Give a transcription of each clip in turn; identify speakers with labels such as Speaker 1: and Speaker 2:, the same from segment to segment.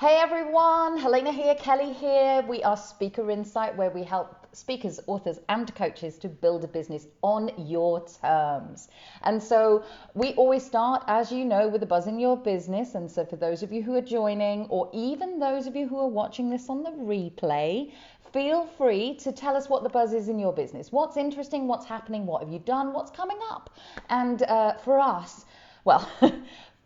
Speaker 1: Hey everyone, Helena here, Kelly here. We are Speaker Insight, where we help speakers, authors and coaches to build a business on your terms. And so we always start, as you know, with a buzz in your business. And so for those of you who are joining, or even those of you who are watching this on the replay, feel free to tell us what the buzz is in your business. What's interesting, what's happening, what have you done, what's coming up? And for us, well,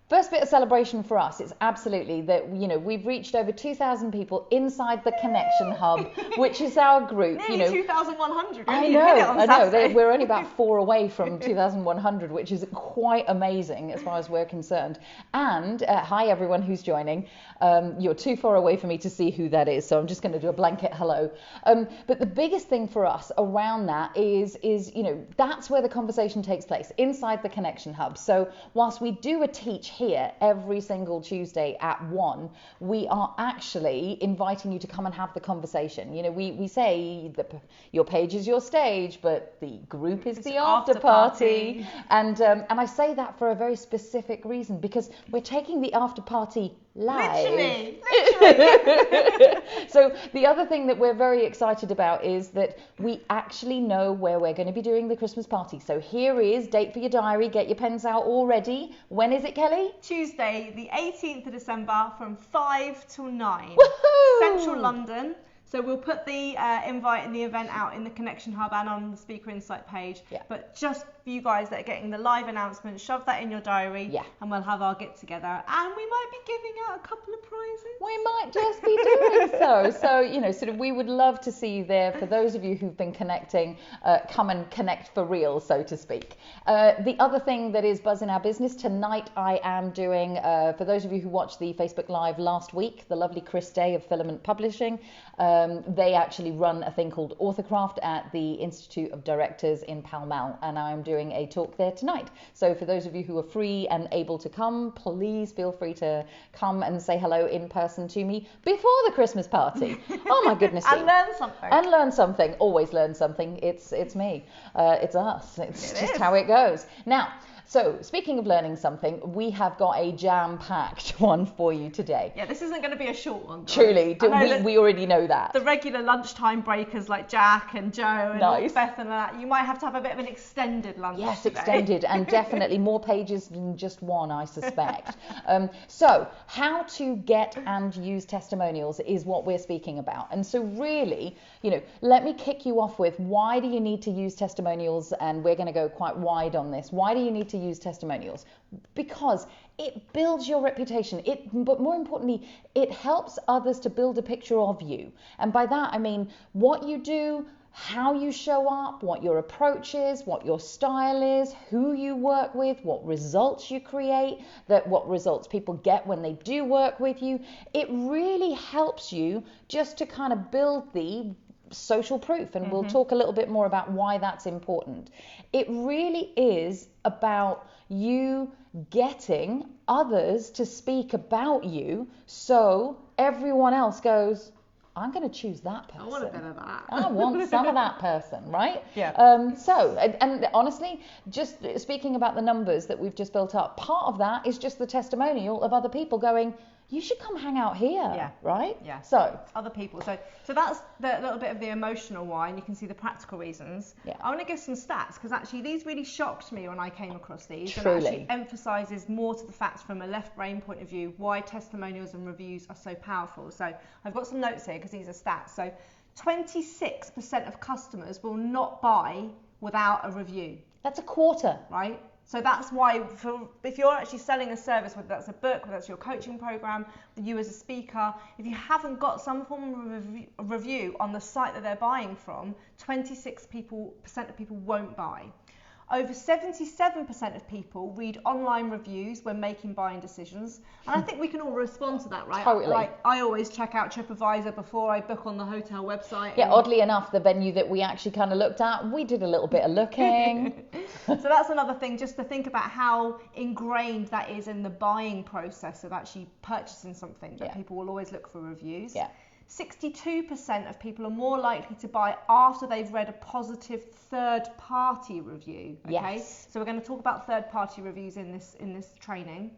Speaker 1: first bit of celebration for us is absolutely that, we've reached over 2,000 people inside the Connection Hub, which is our group.
Speaker 2: Nearly 2,100.
Speaker 1: I know. We're only about 4 away from 2,100, which is quite amazing as far as we're concerned. And hi everyone who's joining. You're too far away for me to see who that is, so I'm just going to do a blanket hello. But the biggest thing for us around that is that's where the conversation takes place, inside the Connection Hub. So whilst we do a teach here every single Tuesday at 1, we are actually inviting you to come and have the conversation. We say that your page is your stage, but the group is the after party. And I say that for a very specific reason, because we're taking the after party live. Literally. So the other thing that we're very excited about is that we actually know where we're going to be doing the Christmas party. So here is date for your diary. Get your pens out already. When is it, Kelly?
Speaker 2: Tuesday, the 18th of December from 5 till 9.
Speaker 1: Woohoo!
Speaker 2: Central London. So we'll put the invite and the event out in the Connection Hub and on the Speaker Insight page.
Speaker 1: Yeah.
Speaker 2: But just for you guys that are getting the live announcement, shove that in your diary, and we'll have our get together. And we might be giving out a couple of prizes.
Speaker 1: We might just be doing so. So, sort of, we would love to see you there. For those of you who've been connecting, come and connect for real, so to speak. The other thing that is buzz in our business, tonight I am doing, for those of you who watched the Facebook Live last week, the lovely Chris Day of Filament Publishing, they actually run a thing called Authorcraft at the Institute of Directors in Pall Mall, and I'm doing a talk there tonight. So for those of you who are free and able to come, please feel free to come and say hello in person to me before the Christmas party. Oh my goodness.
Speaker 2: And learn something.
Speaker 1: And learn something. Always learn something. It's me. It's us. It's just how it goes. Now, so speaking of learning something, we have got a jam-packed one for you today.
Speaker 2: Yeah, this isn't going to be a short one. Guys.
Speaker 1: Truly, we already know that.
Speaker 2: The regular lunchtime breakers like Jack and Joe and Beth and that, you might have to have a bit of an extended lunch.
Speaker 1: Yes,
Speaker 2: today.
Speaker 1: Extended, and definitely more pages than just one, I suspect. So how to get and use testimonials is what we're speaking about. And so really, let me kick you off with, why do you need to use testimonials? And we're going to go quite wide on this. Why do you need to use testimonials? Because it builds your reputation. But more importantly, it helps others to build a picture of you. And by that, I mean what you do, how you show up, what your approach is, what your style is, who you work with, what results you create, what results people get when they do work with you. It really helps you just to kind of build the social proof, and we'll talk a little bit more about why that's important. It really is about you getting others to speak about you, so everyone else goes, I'm going to choose that person.
Speaker 2: I want a bit of that.
Speaker 1: I want some of that person, right?
Speaker 2: Yeah.
Speaker 1: And honestly, just speaking about the numbers that we've just built up, part of that is just the testimonial of other people going, you should come hang out here, right?
Speaker 2: Yeah.
Speaker 1: So
Speaker 2: other people. So that's the little bit of the emotional why, and you can see the practical reasons.
Speaker 1: Yeah.
Speaker 2: I want to give some stats, because actually these really shocked me when I came across these.
Speaker 1: Truly.
Speaker 2: And actually emphasises more to the facts from a left brain point of view why testimonials and reviews are so powerful. So I've got some notes here because these are stats. So 26% of customers will not buy without a review.
Speaker 1: that's a quarter.
Speaker 2: Right? So that's why, if you're actually selling a service, whether that's a book, whether that's your coaching program, you as a speaker, if you haven't got some form of review on the site that they're buying from, 26% of people won't buy. Over 77% of people read online reviews when making buying decisions. And I think we can all respond to that, right?
Speaker 1: Totally.
Speaker 2: Like, I always check out TripAdvisor before I book on the hotel website.
Speaker 1: Yeah, oddly enough, the venue that we actually kind of looked at, we did a little bit of looking.
Speaker 2: So that's another thing, just to think about how ingrained that is in the buying process of actually purchasing something, that people will always look for reviews.
Speaker 1: Yeah.
Speaker 2: 62% of people are more likely to buy after they've read a positive third-party review. Okay,
Speaker 1: Yes.
Speaker 2: so we're going to talk about third-party reviews in this training.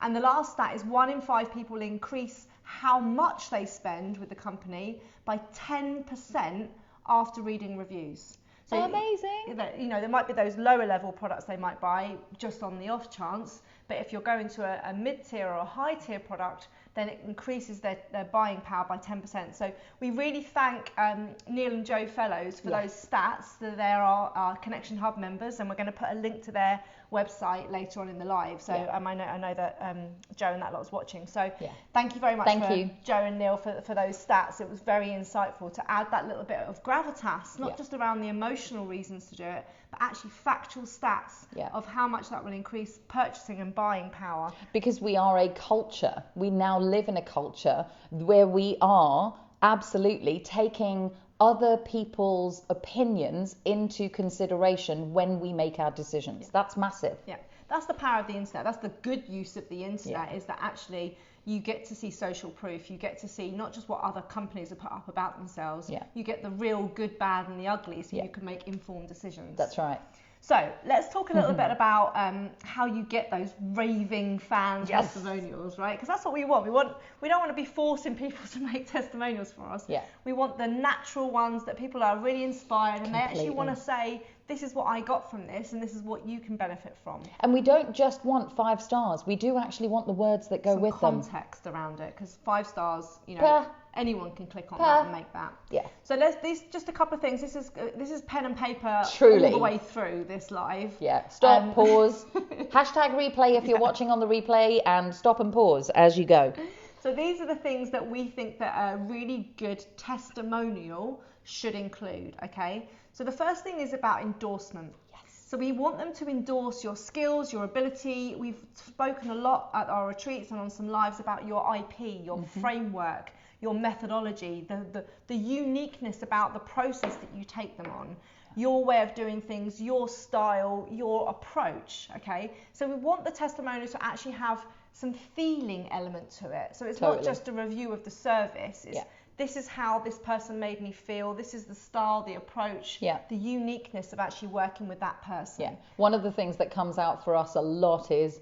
Speaker 2: And the last stat is 1 in 5 people increase how much they spend with the company by 10% after reading reviews. So
Speaker 1: amazing.
Speaker 2: You know, there might be those lower level products they might buy just on the off chance, but if you're going to a mid-tier or a high-tier product, then it increases their buying power by 10%. So we really thank Neil and Joe Fellows for those stats. They're our Connection Hub members, and we're going to put a link to their website later on in the live. So I know that Joe and that lot's watching. So thank you very much for Joe and Neil for those stats. It was very insightful to add that little bit of gravitas, not just around the emotional reasons to do it, but actually factual stats of how much that will increase purchasing and buying power.
Speaker 1: Because we are a culture. We now live in a culture where we are absolutely taking other people's opinions into consideration when we make our decisions. That's massive.
Speaker 2: Yeah, that's the power of the internet. That's the good use of the internet, is that actually you get to see social proof. You get to see not just what other companies have put up about themselves. You get the real good, bad and the ugly, so you can make informed decisions.
Speaker 1: That's right.
Speaker 2: So let's talk a little bit about how you get those raving fan testimonials, right? Because that's what we want. We don't want to be forcing people to make testimonials for us. We want the natural ones that people are really inspired and they actually want to say, this is what I got from this and this is what you can benefit from.
Speaker 1: And we don't just want 5 stars. We do actually want the words that go with them.
Speaker 2: Context around it, because 5 stars, you know, anyone can click on that and make that. So these just a couple of things. This is pen and paper all the way through this live.
Speaker 1: Stop, pause, hashtag replay if you're watching on the replay, and stop and pause as you go.
Speaker 2: So these are the things that we think that a really good testimonial should include, okay? So the first thing is about endorsement. So we want them to endorse your skills, your ability. We've spoken a lot at our retreats and on some lives about your IP, your framework, your methodology, the uniqueness about the process that you take them on, your way of doing things, your style, your approach, okay? So we want the testimonial to actually have some feeling element to it. So it's not just a review of the service. It's this is how this person made me feel. This is the style, the approach, the uniqueness of actually working with that person.
Speaker 1: One of the things that comes out for us a lot is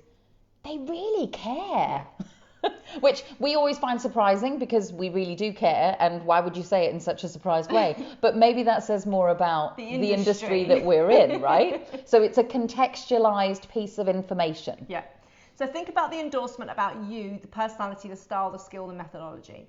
Speaker 1: they really care. Which we always find surprising because we really do care, and why would you say it in such a surprised way? But maybe that says more about the industry that we're in, right? So it's a contextualized piece of information.
Speaker 2: So think about the endorsement about you, the personality, the style, the skill, the methodology.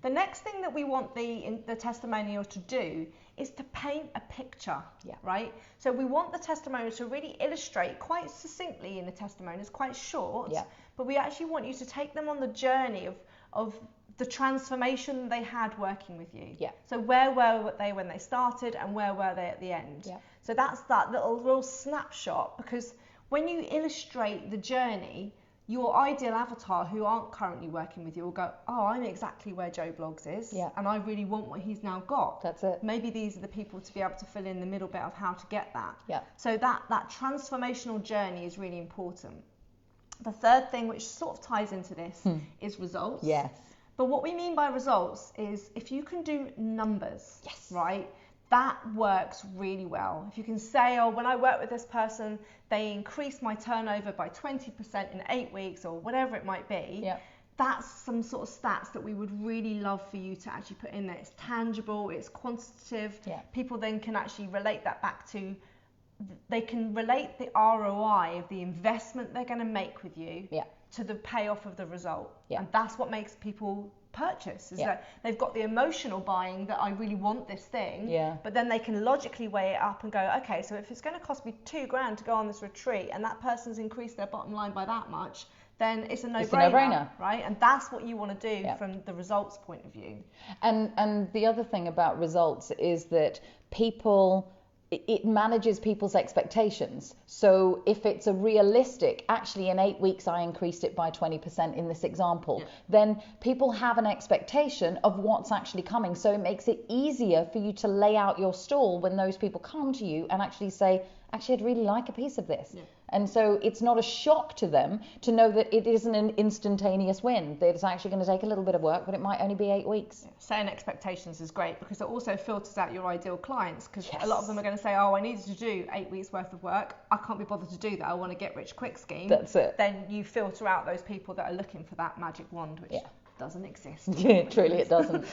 Speaker 2: The next thing that we want the testimonial to do is to paint a picture, right? So we want the testimonial to really illustrate quite succinctly in the testimonial. It's quite short, but we actually want you to take them on the journey of the transformation they had working with you. So where were they when they started and where were they at the end? So that's that little real snapshot, because when you illustrate the journey, your ideal avatar who aren't currently working with you will go, oh, I'm exactly where Joe Bloggs is, and I really want what he's now got.
Speaker 1: That's it.
Speaker 2: Maybe these are the people to be able to fill in the middle bit of how to get that. So that transformational journey is really important. The third thing, which sort of ties into this, is results. But what we mean by results is if you can do numbers, right? That works really well. If you can say, oh, when I work with this person, they increased my turnover by 20% in 8 weeks, or whatever it might be, that's some sort of stats that we would really love for you to actually put in there. It's tangible, it's quantitative. People then can actually relate that back to, they can relate the ROI of the investment they're going to make with you to the payoff of the result. And that's what makes people purchase, is that they've got the emotional buying that I really want this thing, but then they can logically weigh it up and go, okay, so if it's going to cost me $2,000 to go on this retreat and that person's increased their bottom line by that much, then it's a no-brainer, right? And that's what you want to do from the results point of view.
Speaker 1: And the other thing about results is that it manages people's expectations. So if it's a realistic, actually in 8 weeks I increased it by 20% in this example, then people have an expectation of what's actually coming. So it makes it easier for you to lay out your stall when those people come to you and actually say, actually I'd really like a piece of this. And so it's not a shock to them to know that it isn't an instantaneous win, that it's actually going to take a little bit of work, but it might only be 8 weeks.
Speaker 2: Setting expectations is great because it also filters out your ideal clients, because
Speaker 1: Yes.
Speaker 2: a lot of them are going to say, oh, I needed to do 8 weeks worth of work, I can't be bothered to do that, I want to get rich quick scheme.
Speaker 1: That's it.
Speaker 2: Then you filter out those people that are looking for that magic wand, which doesn't exist.
Speaker 1: Truly it doesn't.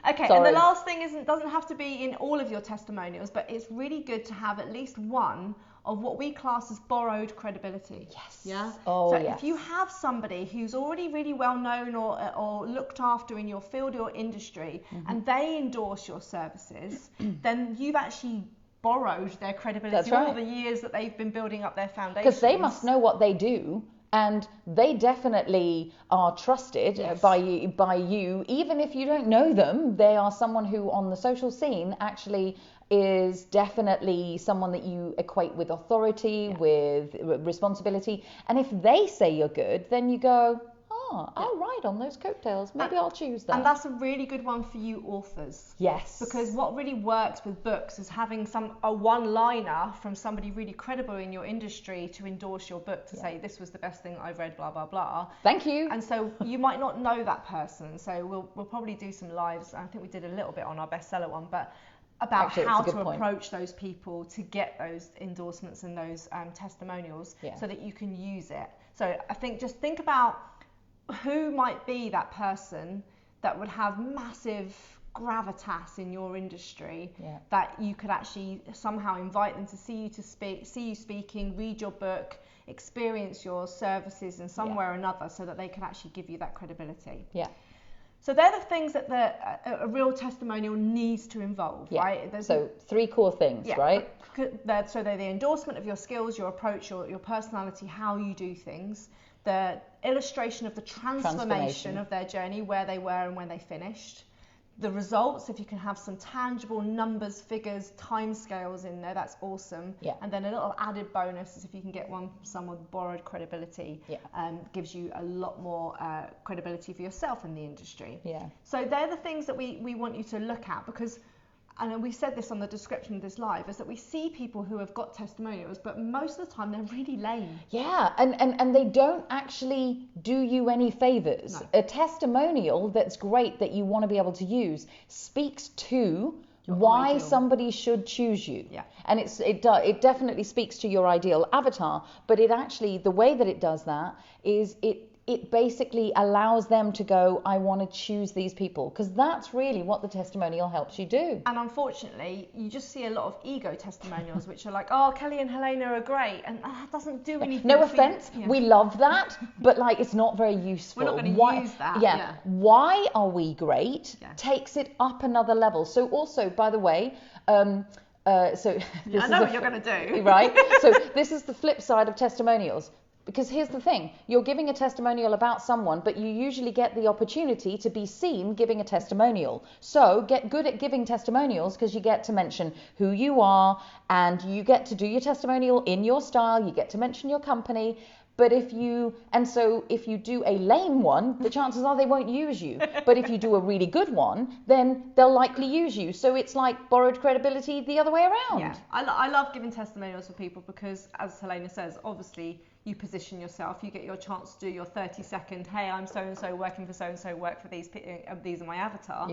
Speaker 2: Okay,
Speaker 1: Sorry.
Speaker 2: and the last thing doesn't have to be in all of your testimonials, but it's really good to have at least one of what we class as borrowed credibility.
Speaker 1: Yes.
Speaker 2: Yeah.
Speaker 1: Oh,
Speaker 2: so
Speaker 1: yes.
Speaker 2: if you have somebody who's already really well known or looked after in your field or industry, and they endorse your services, then you've actually borrowed their credibility.
Speaker 1: That's right.
Speaker 2: All the years that they've been building up their foundations.
Speaker 1: Because they must know what they do, and they definitely are trusted by you, even if you don't know them. They are someone who on the social scene actually is definitely someone that you equate with authority, with responsibility. And if they say you're good, then you go, I'll ride on those coattails. Maybe I'll choose that.
Speaker 2: And that's a really good one for you authors.
Speaker 1: Yes.
Speaker 2: Because what really works with books is having a one-liner from somebody really credible in your industry to endorse your book, to say this was the best thing I've read, blah blah blah.
Speaker 1: Thank you.
Speaker 2: And so you might not know that person. So we'll probably do some lives. I think we did a little bit on our bestseller one, but about
Speaker 1: Actually,
Speaker 2: how
Speaker 1: it's a
Speaker 2: to
Speaker 1: good point.
Speaker 2: approach those people to get those endorsements and those testimonials, so that you can use it. So I think just think about who might be that person that would have massive gravitas in your industry, that you could actually somehow invite them to see you speaking, read your book, experience your services in some way or another, so that they can actually give you that credibility.
Speaker 1: Yeah.
Speaker 2: So they're the things that a real testimonial needs to involve, right?
Speaker 1: So 3 core things, right?
Speaker 2: So they're the endorsement of your skills, your approach, your personality, how you do things, the illustration of the transformation of their journey, where they were and when they finished, the results, if you can have some tangible numbers, figures, timescales in there, that's awesome. And then a little added bonus is if you can get someone with borrowed credibility, gives you a lot more credibility for yourself in the industry. So they're the things that we want you to look at, because, and we said this on the description of this live, is that we see people who have got testimonials, but most of the time they're really lame.
Speaker 1: And they don't actually do you any favors.
Speaker 2: No.
Speaker 1: A testimonial that's great, that you want to be able to use, speaks to why
Speaker 2: ideal.
Speaker 1: somebody should choose you. And it definitely speaks to your ideal avatar, but it actually, the way that it does that is it basically allows them to go, I want to choose these people, because that's really what the testimonial helps you do.
Speaker 2: And unfortunately, you just see a lot of ego testimonials, which are like, oh, Kelly and Helena are great, and that doesn't do anything.
Speaker 1: No offense, we love that, but like it's not very useful.
Speaker 2: We're not going to use that.
Speaker 1: Why are we great? Takes it up another level. So also, by the way, I know
Speaker 2: what you're going to do.
Speaker 1: Right? So this is the flip side of testimonials. Because here's the thing, you're giving a testimonial about someone, but you usually get the opportunity to be seen giving a testimonial. So get good at giving testimonials, because you get to mention who you are, and you get to do your testimonial in your style, you get to mention your company. But if you do a lame one, the chances are they won't use you. But if you do a really good one, then they'll likely use you. So it's like borrowed credibility the other way around.
Speaker 2: Yeah, I love giving testimonials for people, because, as Helena says, obviously you position yourself, you get your chance to do your 30-second, hey, I'm so-and-so working for so-and-so, work for these are my avatar.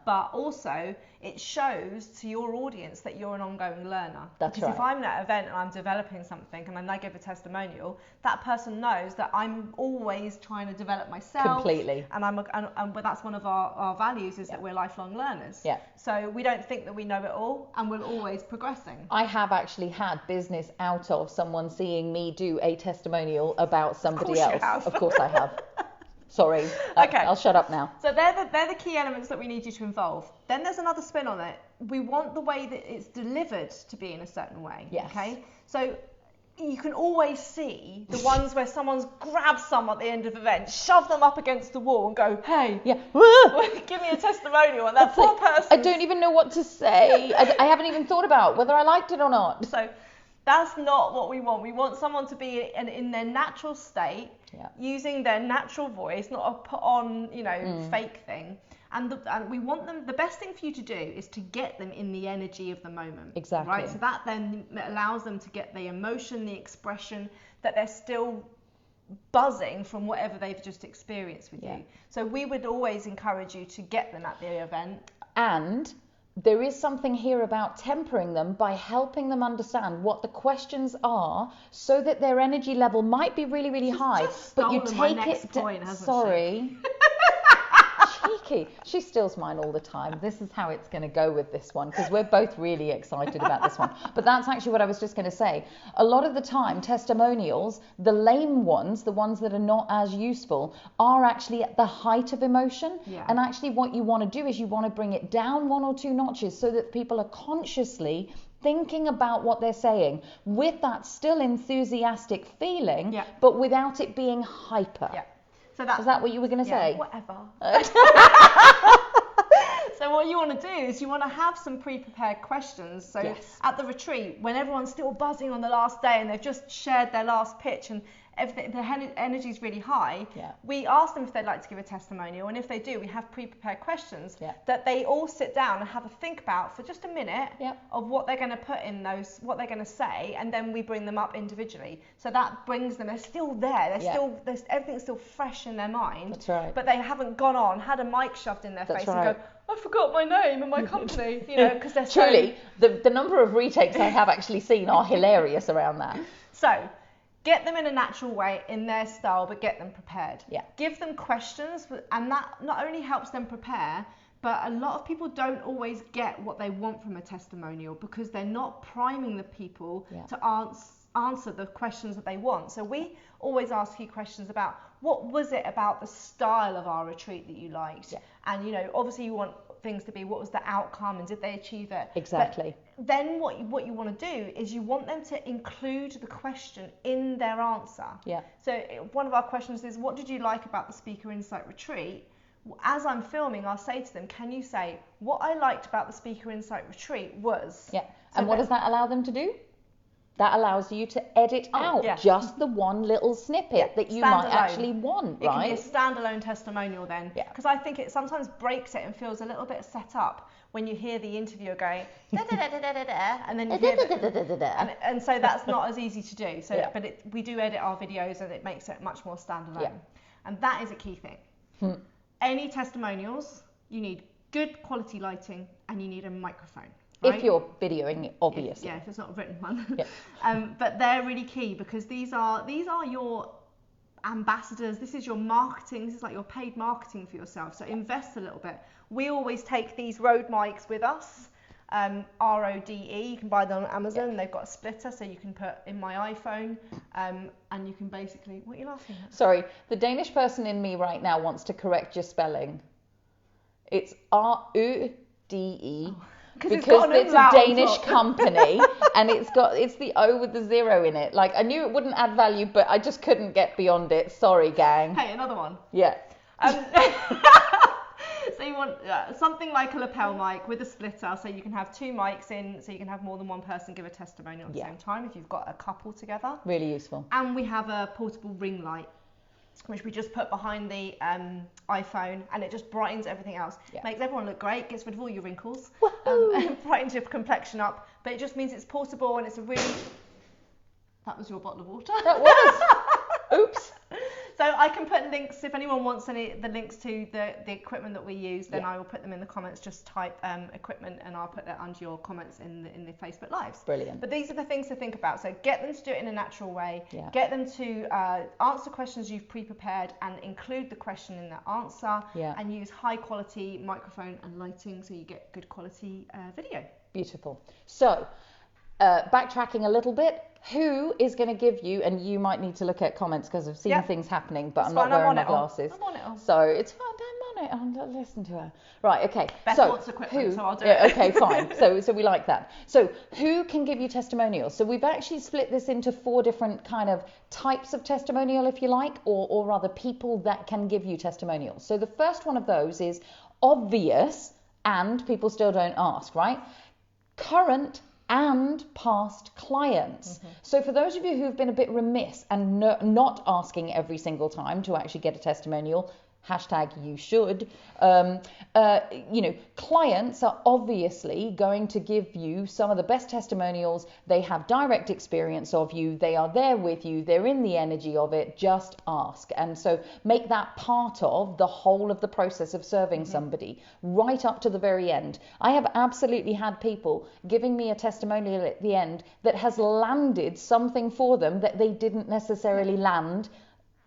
Speaker 2: But also it shows to your audience that you're an ongoing learner. Because if I'm at an event and I'm developing something and then I give a testimonial, that person knows that I'm always trying to develop myself.
Speaker 1: Completely.
Speaker 2: But that's one of our values, is that we're lifelong learners. So we don't think that we know it all, and we're always progressing.
Speaker 1: I have actually had business out of someone seeing me do a testimonial about somebody else. Of course I have. Sorry.
Speaker 2: Okay.
Speaker 1: I'll shut up now.
Speaker 2: So they're the key elements that we need you to involve. Then there's another spin on it. We want the way that it's delivered to be in a certain way. Okay. So you can always see the ones where someone's grabbed some at the end of the event, shoved them up against the wall and go, hey, give me a testimonial. And that poor person.
Speaker 1: I don't even know what to say. I haven't even thought about whether I liked it or not.
Speaker 2: So That's not what we want. We want someone to be in their natural state, using their natural voice, not a put on, fake thing. And we want them, the best thing for you to do is to get them in the energy of the moment.
Speaker 1: Exactly.
Speaker 2: Right? So that then allows them to get the emotion, the expression, that they're still buzzing from whatever they've just experienced with you. So we would always encourage you to get them at the event.
Speaker 1: And there is something here about tempering them by helping them understand what the questions are, so that their energy level might be really, really high, but you take it. Sorry. Cheeky. She steals mine all the time. This is how it's going to go with this one, because we're both really excited about this one. But that's actually what I was just going to say. A lot of the time, testimonials, the lame ones, the ones that are not as useful, are actually at the height of emotion. And actually what you want to do is you want to bring it down 1 or 2 notches, so that people are consciously thinking about what they're saying with that still enthusiastic feeling, but without it being hyper.
Speaker 2: So
Speaker 1: is that what you were going to say?
Speaker 2: Whatever. So what you want to do is you want to have some pre-prepared questions. So at the retreat, when everyone's still buzzing on the last day and they've just shared their last pitch and everything, the energy is really high, we ask them if they'd like to give a testimonial, and if they do, we have pre-prepared questions that they all sit down and have a think about for just a minute of what they're going to put in those, what they're going to say, and then we bring them up individually. So that brings them, they're still there, everything's still fresh in their mind.
Speaker 1: That's right.
Speaker 2: But they haven't gone on, had a mic shoved in their face and go, I forgot my name and my company, because they're
Speaker 1: truly, the number of retakes I have actually seen are hilarious around that.
Speaker 2: So get them in a natural way, in their style, but get them prepared. Give them questions, and that not only helps them prepare, but a lot of people don't always get what they want from a testimonial because they're not priming the people to answer the questions that they want. So we always ask you questions about, what was it about the style of our retreat that you liked? And obviously you want things to be, what was the outcome and did they achieve it?
Speaker 1: Exactly.
Speaker 2: But then what you want to do is you want them to include the question in their answer. So one of our questions is, what did you like about the Speaker Insight Retreat? As I'm filming, I'll say to them, can you say, what I liked about the Speaker Insight Retreat was...
Speaker 1: And what does that allow them to do? That allows you to edit out just the one little snippet that you might actually want, right?
Speaker 2: It can be a standalone testimonial then. Because I think it sometimes breaks it and feels a little bit set up when you hear the interviewer going da da da da da da da, and then you hear and so that's not as easy to do. So, but we do edit our videos and it makes it much more standalone. And that is a key thing. Any testimonials, you need good quality lighting and you need a microphone. Right?
Speaker 1: If you're videoing it, obviously.
Speaker 2: If it's not a written one. But they're really key because these are your ambassadors. This is your marketing. This is like your paid marketing for yourself. So invest a little bit. We always take these Rode mics with us. RODE. You can buy them on Amazon. They've got a splitter, so you can put in my iPhone, and you can basically. What are you laughing at?
Speaker 1: Sorry, the Danish person in me right now wants to correct your spelling. It's RODE. Because it's a Danish company and it's the O with the 0 in it. Like, I knew it wouldn't add value, but I just couldn't get beyond it. Sorry, gang.
Speaker 2: Hey, another one. So you want something like a lapel mic with a splitter, so you can have 2 mics in, so you can have more than one person give a testimonial at the same time if you've got a couple together.
Speaker 1: Really useful.
Speaker 2: And we have a portable ring light, which we just put behind the iPhone, and it just brightens everything else. Makes everyone look great, gets rid of all your wrinkles, brightens your complexion up, but it just means it's portable and it's a really... That was your bottle of water.
Speaker 1: That was. Oops.
Speaker 2: So I can put links, if anyone wants the links to the equipment that we use, then I will put them in the comments. Just type equipment and I'll put that under your comments in the Facebook Lives.
Speaker 1: Brilliant.
Speaker 2: But these are the things to think about. So get them to do it in a natural way. Get them to answer questions you've pre-prepared and include the question in their answer. And use high quality microphone and lighting so you get good quality video.
Speaker 1: Beautiful. So backtracking a little bit, who is going to give you, and you might need to look at comments because I've seen things happening, but I'm not wearing my glasses.
Speaker 2: I'm on it all.
Speaker 1: So it's fine, I'm on it. I'll listen to her. Right, okay.
Speaker 2: Beth wants equipment, so I'll do it.
Speaker 1: Okay, fine. So we like that. So who can give you testimonials? So we've actually split this into 4 different kind of types of testimonial, if you like, or rather people that can give you testimonials. So the first one of those is obvious and people still don't ask, right? Current and past clients. So for those of you who've been a bit remiss and not asking every single time to actually get a testimonial, hashtag you should, clients are obviously going to give you some of the best testimonials. They have direct experience of you. They are there with you. They're in the energy of it. Just ask. And so make that part of the whole of the process of serving somebody right up to the very end. I have absolutely had people giving me a testimonial at the end that has landed something for them that they didn't necessarily land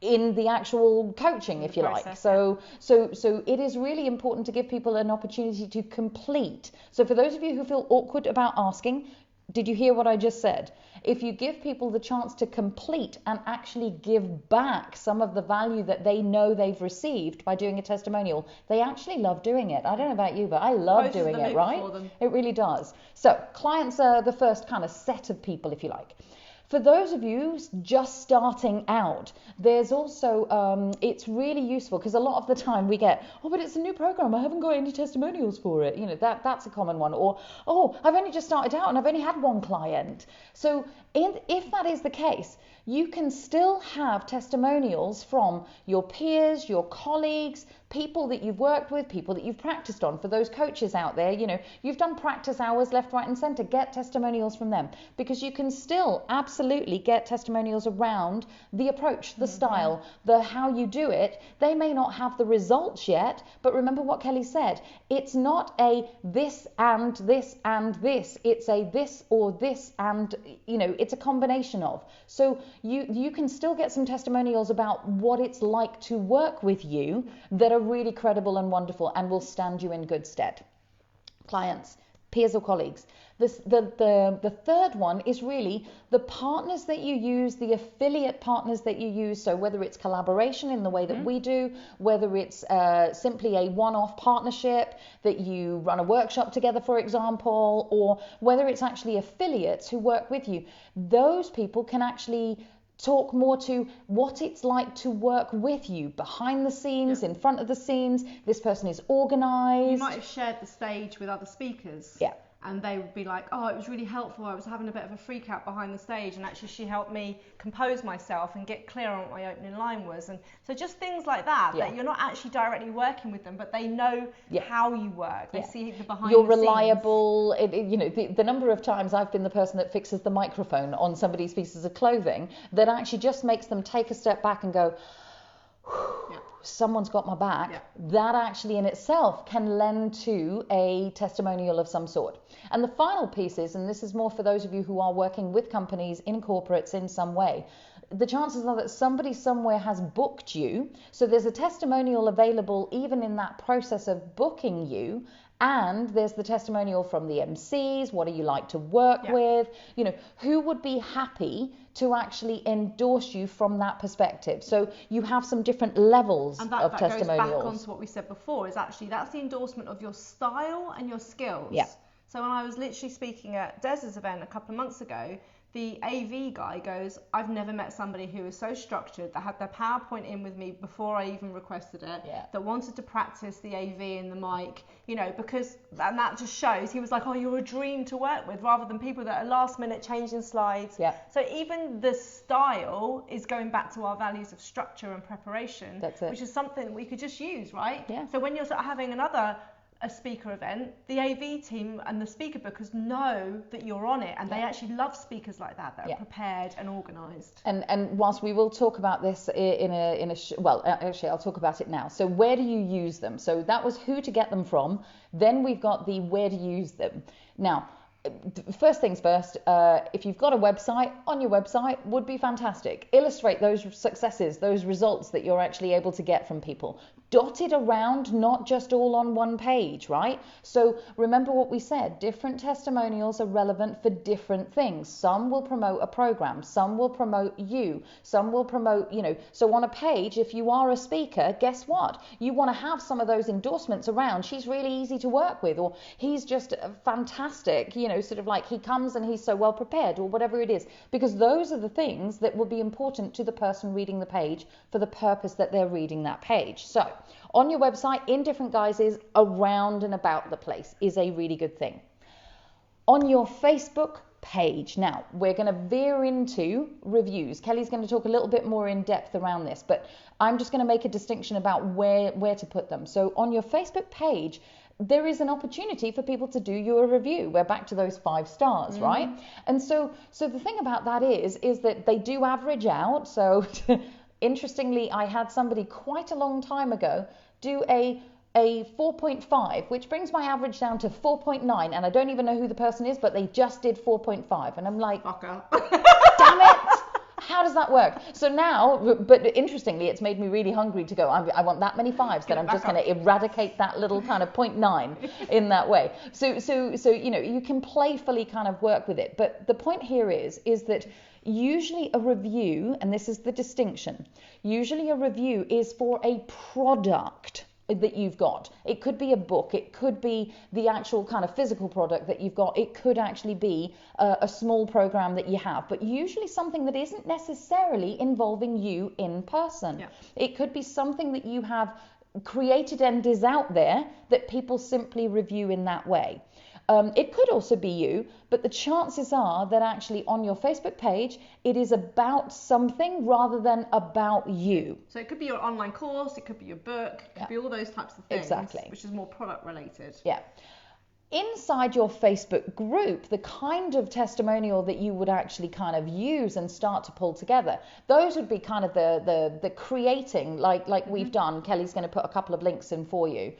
Speaker 1: in the actual coaching, if you like. So it is really important to give people an opportunity to complete. So for those of you who feel awkward about asking, did you hear what I just said? If you give people the chance to complete and actually give back some of the value that they know they've received by doing a testimonial, they actually love doing it. I don't know about you, but I love doing it, right? It really does. So clients are the first kind of set of people, if you like. For those of you just starting out, there's also, it's really useful because a lot of the time we get, oh, but it's a new program, I haven't got any testimonials for it. You know, that's a common one. Or, oh, I've only just started out and I've only had one client. So if that is the case, you can still have testimonials from your peers, your colleagues, people that you've worked with, people that you've practiced on. For those coaches out there, you know, you've done practice hours left, right and center. Get testimonials from them, because you can still absolutely get testimonials around the approach, the style, the how you do it. They may not have the results yet, but remember what Kelly said. It's not a this and this and this. It's a this or this and, you know, it's a combination of. So you can still get some testimonials about what it's like to work with you that are really credible and wonderful and will stand you in good stead. Clients, peers or colleagues. The third one is really the partners that you use, the affiliate partners that you use. So whether it's collaboration in the way that we do, whether it's simply a one-off partnership that you run a workshop together, for example, or whether it's actually affiliates who work with you, those people can actually talk more to what it's like to work with you behind the scenes, in front of the scenes. This person is organized.
Speaker 2: You might have shared the stage with other speakers.
Speaker 1: Yeah.
Speaker 2: And they would be like, oh, it was really helpful. I was having a bit of a freak out behind the stage, and actually she helped me compose myself and get clear on what my opening line was. And so just things like that, that you're not actually directly working with them, but they know how you work. They see the behind
Speaker 1: You're
Speaker 2: the scenes.
Speaker 1: reliable. You know, the number of times I've been the person that fixes the microphone on somebody's pieces of clothing that actually just makes them take a step back and go, someone's got my back. That actually in itself can lend to a testimonial of some sort. And the final piece is, and this is more for those of you who are working with companies in corporates in some way, the chances are that somebody somewhere has booked you. So there's a testimonial available even in that process of booking you. And there's the testimonial from the MCs. What do you like to work with? You know, who would be happy to actually endorse you from that perspective? So you have some different levels of testimonials. And that
Speaker 2: goes back onto what we said before, is actually that's the endorsement of your style and your skills.
Speaker 1: Yeah.
Speaker 2: So when I was literally speaking at Des's event a couple of months ago, the AV guy goes, I've never met somebody who was so structured, that had their PowerPoint in with me before I even requested it, that wanted to practice the AV and the mic, you know, because, and that just shows, he was like, oh, you're a dream to work with, rather than people that are last minute changing slides. So even the style is going back to our values of structure and preparation, which is something we could just use, right? So when you're sort of having a speaker event, the AV team and the speaker bookers know that you're on it, and they actually love speakers like that are prepared and organised.
Speaker 1: And whilst we will talk about this actually I'll talk about it now. So where do you use them? So that was who to get them from. Then we've got the where to use them. Now, first things first, if you've got a website, on your website would be fantastic. Illustrate those successes, those results that you're actually able to get from people. Dot it around, not just all on one page, right? So remember what we said, different testimonials are relevant for different things. Some will promote a program, some will promote you, some will promote, you know, so on a page, if you are a speaker, guess what? You want to have some of those endorsements around. She's really easy to work with, or he's just fantastic, you know, sort of like he comes and he's so well prepared, or whatever it is, because those are the things that will be important to the person reading the page for the purpose that they're reading that page. So on your website, in different guises, around and about the place is a really good thing. On your Facebook page. Now, we're going to veer into reviews. Kelly's going to talk a little bit more in depth around this, but I'm just going to make a distinction about where to put them. So on your Facebook page, there is an opportunity for people to do you a review. We're back to those 5 stars, right? And so the thing about that is that they do average out. So interestingly, I had somebody quite a long time ago do a 4.5, which brings my average down to 4.9, and I don't even know who the person is, but they just did 4.5, and I'm like,
Speaker 2: Fucker.
Speaker 1: damn it, how does that work? So now, but interestingly, it's made me really hungry to go, I want that many 5s that I'm just going to eradicate that little kind of 0.9 in that way. So you know, you can playfully kind of work with it, but the point here is that usually a review, and this is the distinction, usually a review is for a product that you've got. It could be a book, it could be the actual kind of physical product that you've got, it could actually be a small program that you have, but usually something that isn't necessarily involving you in person.
Speaker 2: Yeah.
Speaker 1: It could be something that you have created and is out there that people simply review in that way. It could also be you, but the chances are that actually on your Facebook page, it is about something rather than about you.
Speaker 2: So it could be your online course, it could be your book, it could be all those types of things,
Speaker 1: exactly,
Speaker 2: which is more product related.
Speaker 1: Yeah. Inside your Facebook group, the kind of testimonial that you would actually kind of use and start to pull together, those would be kind of the creating, like we've done. Kelly's going to put a couple of links in for you.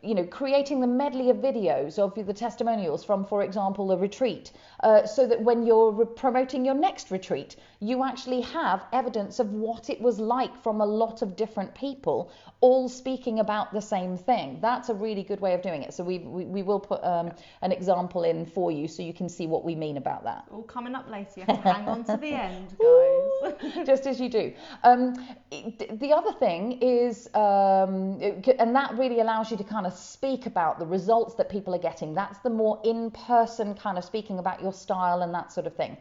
Speaker 1: You know, creating the medley of videos of the testimonials from, for example, a retreat, so that when you're promoting your next retreat, you actually have evidence of what it was like from a lot of different people, all speaking about the same thing. That's a really good way of doing it. So we will put an example in for you so you can see what we mean about that.
Speaker 2: All coming up later. You have to hang on to the end, guys.
Speaker 1: Just as you do. The other thing is, and that really allows you to kind of speak about the results that people are getting. That's the more in-person kind of speaking about your style and that sort of thing.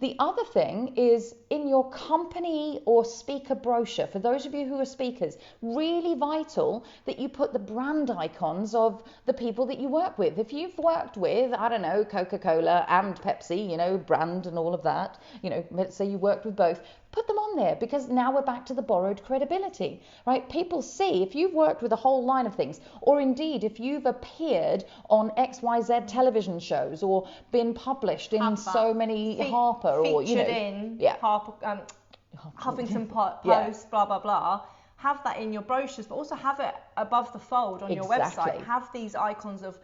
Speaker 1: The other thing is in your company or speaker brochure, for those of you who are speakers, really vital that you put the brand icons of the people that you work with. If you've worked with, I don't know, Coca-Cola and Pepsi, you know, brand and all of that, you know, let's say you worked with both, put them on there, because now we're back to the borrowed credibility, right? People see if you've worked with a whole line of things, or indeed if you've appeared on XYZ television shows or been published in so many Harper or, you know,
Speaker 2: in
Speaker 1: yeah.
Speaker 2: Harper, Huffington Post,
Speaker 1: Yeah.
Speaker 2: blah, blah, blah. Have that in your brochures, but also have it above the fold on your website. Have these icons of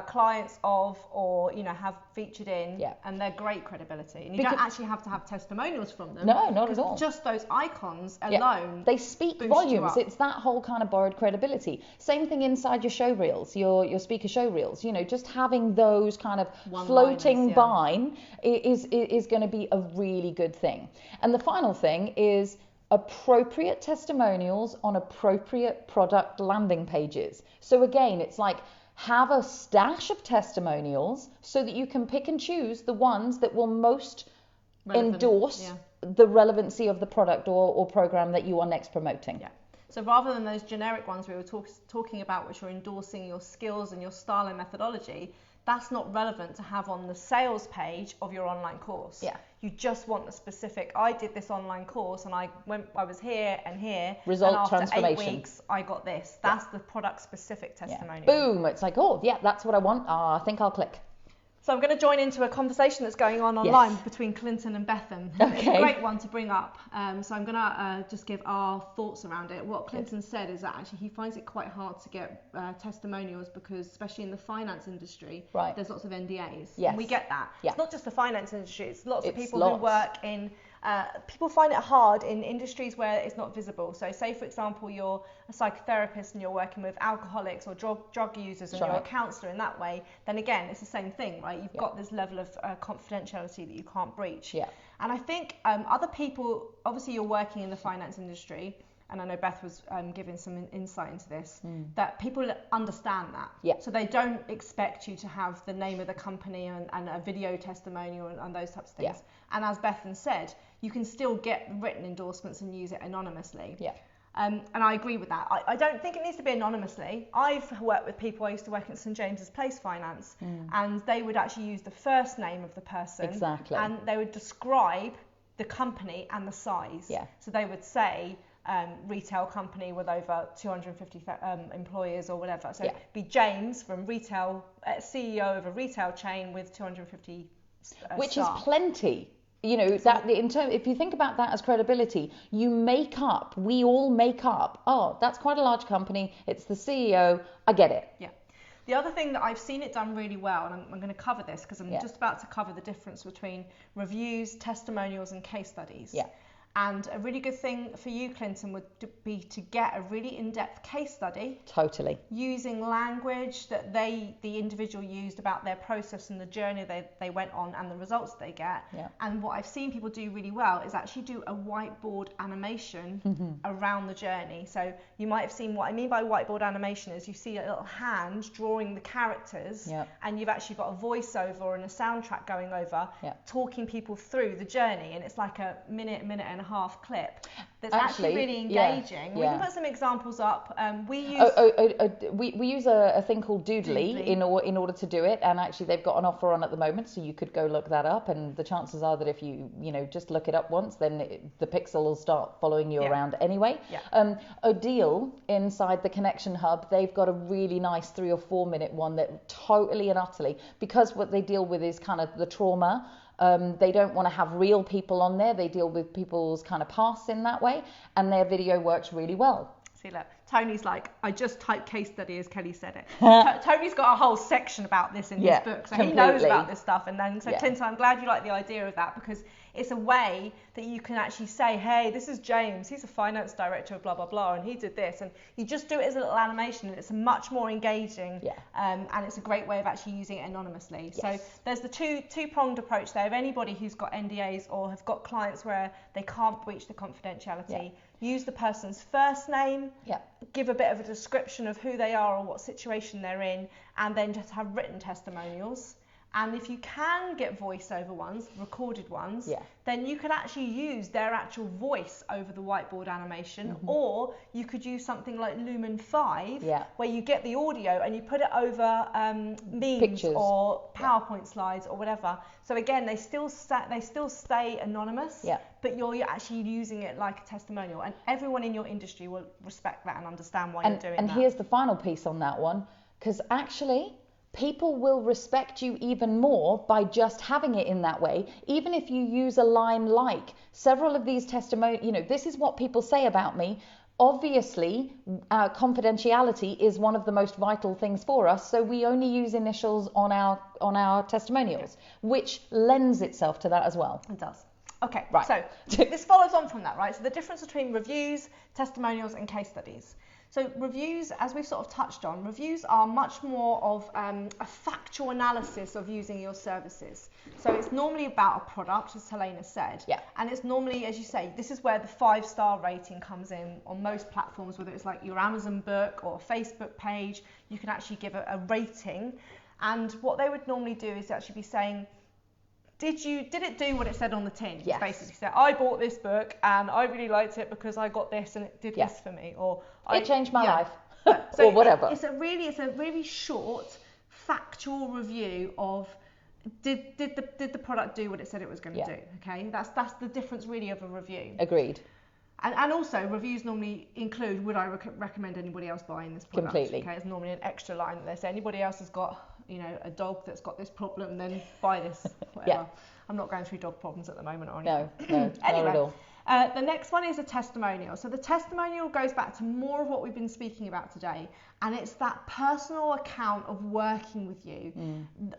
Speaker 2: clients of, or, you know, have featured in, and they're great credibility. And you don't actually have to have testimonials from them.
Speaker 1: No, not at all.
Speaker 2: Just those icons alone.
Speaker 1: They speak volumes. It's that whole kind of borrowed credibility. Same thing inside your show reels, your speaker show reels. You know, just having those kind of floating by is going to be a really good thing. And the final thing is appropriate testimonials on appropriate product landing pages. So again, it's like, have a stash of testimonials so that you can pick and choose the ones that will most endorse the relevancy of the product or program that you are next promoting.
Speaker 2: Yeah. So rather than those generic ones we were talking about, which are endorsing your skills and your style and methodology, that's not relevant to have on the sales page of your online course.
Speaker 1: Yeah.
Speaker 2: You just want the specific, I did this online course and I was here and here.
Speaker 1: Result,
Speaker 2: and after
Speaker 1: transformation.
Speaker 2: 8 weeks, I got this. That's the product specific testimonial.
Speaker 1: Boom. It's like, oh, yeah, that's what I want. I think I'll click.
Speaker 2: So I'm going to join into a conversation that's going on online between Clinton and Bethan.
Speaker 1: Okay.
Speaker 2: It's a great one to bring up. So I'm going to just give our thoughts around it. What Clinton said is that actually he finds it quite hard to get testimonials because, especially in the finance industry, there's lots of NDAs.
Speaker 1: Yes.
Speaker 2: And we get that.
Speaker 1: Yeah.
Speaker 2: It's not just the finance industry. It's lots of people who work in... people find it hard in industries where it's not visible. So say, for example, you're a psychotherapist and you're working with alcoholics or drug users and you're a counsellor in that way, then again, it's the same thing, right? You've got this level of confidentiality that you can't breach.
Speaker 1: Yeah.
Speaker 2: And I think other people, obviously you're working in the finance industry, and I know Beth was giving some insight into this, that people understand that.
Speaker 1: Yeah.
Speaker 2: So they don't expect you to have the name of the company and a video testimonial and those types of things. Yeah. And as Bethan said, you can still get written endorsements and use it anonymously.
Speaker 1: Yeah.
Speaker 2: And I agree with that. I don't think it needs to be anonymously. I've worked with people, I used to work at St James's Place Finance, and they would actually use the first name of the person.
Speaker 1: Exactly.
Speaker 2: And they would describe the company and the size.
Speaker 1: Yeah.
Speaker 2: So they would say retail company with over 250 employers or whatever. So be James from retail, CEO of a retail chain with 250
Speaker 1: which
Speaker 2: staff.
Speaker 1: is plenty. You know, that if you think about that as credibility, we all make up, oh, that's quite a large company, it's the CEO, I get it.
Speaker 2: Yeah. The other thing that I've seen it done really well, and I'm going to cover this because I'm just about to cover the difference between reviews, testimonials, and case studies.
Speaker 1: Yeah.
Speaker 2: And a really good thing for you, Clinton, would be to get a really in-depth case study.
Speaker 1: Totally.
Speaker 2: Using language that the individual used about their process and the journey they went on and the results they get.
Speaker 1: Yeah.
Speaker 2: And what I've seen people do really well is actually do a whiteboard animation around the journey. So you might have seen what I mean by whiteboard animation is you see a little hand drawing the characters, and you've actually got a voiceover and a soundtrack going over, talking people through the journey, and it's like a minute and a half clip that's actually really engaging. We can put some examples up. We
Speaker 1: use a thing called Doodly. In order to do it, and actually they've got an offer on at the moment, so you could go look that up, and the chances are that if you just look it up once, then the pixel will start following you around anyway. Odile inside the Connection Hub, they've got a really nice 3 or 4 minute one that totally and utterly, because what they deal with is kind of the trauma. They don't want to have real people on there. They deal with people's kind of pasts in that way, and their video works really well.
Speaker 2: See, look, Tony's like, I just typed case study as Kelly said it. Tony's got a whole section about this in his book, so he knows about this stuff. And then, so Clinton, I'm glad you like the idea of that, because it's a way that you can actually say, hey, this is James, he's a finance director of blah, blah, blah, and he did this. And you just do it as a little animation, and it's much more engaging, and it's a great way of actually using it anonymously.
Speaker 1: Yes.
Speaker 2: So there's the two-pronged approach there. If anybody who's got NDAs or have got clients where they can't breach the confidentiality, use the person's first name, give a bit of a description of who they are or what situation they're in, and then just have written testimonials. And if you can get voiceover ones, recorded ones, then you could actually use their actual voice over the whiteboard animation, or you could use something like Lumen 5, where you get the audio and you put it over memes
Speaker 1: pictures
Speaker 2: or PowerPoint slides or whatever. So again, they still stay anonymous, but you're actually using it like a testimonial, and everyone in your industry will respect that and understand why you're doing that.
Speaker 1: And here's the final piece on that one, because actually people will respect you even more by just having it in that way. Even if you use a line like, several of these testimonials, this is what people say about me. Obviously, confidentiality is one of the most vital things for us, so we only use initials on our testimonials, which lends itself to that as well.
Speaker 2: It does. Okay,
Speaker 1: right.
Speaker 2: So this follows on from that, right? So the difference between reviews, testimonials, and case studies. So reviews, as we've sort of touched on, reviews are much more of a factual analysis of using your services. So it's normally about a product, as Helena said. And it's normally, as you say, this is where the 5-star rating comes in on most platforms, whether it's like your Amazon book or a Facebook page, you can actually give a rating. And what they would normally do is actually be saying, did it do what it said on the tin?
Speaker 1: Yes.
Speaker 2: Basically say, I bought this book and I really liked it because I got this and it did this for me, or
Speaker 1: it changed my life,
Speaker 2: so
Speaker 1: or whatever.
Speaker 2: It's a really short, factual review of did the product do what it said it was going to do? Okay, that's the difference really of a review.
Speaker 1: Agreed.
Speaker 2: And also, reviews normally include, would I recommend anybody else buying this product?
Speaker 1: Completely.
Speaker 2: Okay, it's normally an extra line that they say, anybody else has got, a dog that's got this problem, then buy this, whatever. I'm not going through dog problems at the moment or anything.
Speaker 1: No,
Speaker 2: anyway,
Speaker 1: not at all.
Speaker 2: The next one is a testimonial. So the testimonial goes back to more of what we've been speaking about today, and it's that personal account of working with you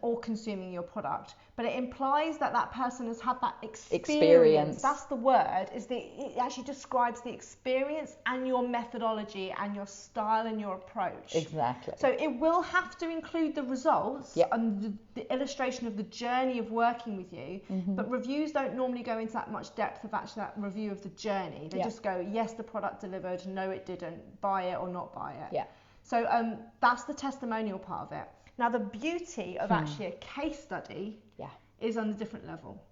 Speaker 2: or consuming your product. But it implies that person has had that experience. That's the word. It actually describes the experience and your methodology and your style and your approach.
Speaker 1: Exactly.
Speaker 2: So it will have to include the results and the illustration of the journey of working with you. But reviews don't normally go into that much depth of actually that review of the journey. They just go, yes, the product delivered, no, it didn't, buy it or not buy it. So that's the testimonial part of it. Now, the beauty of actually a case study is on a different level.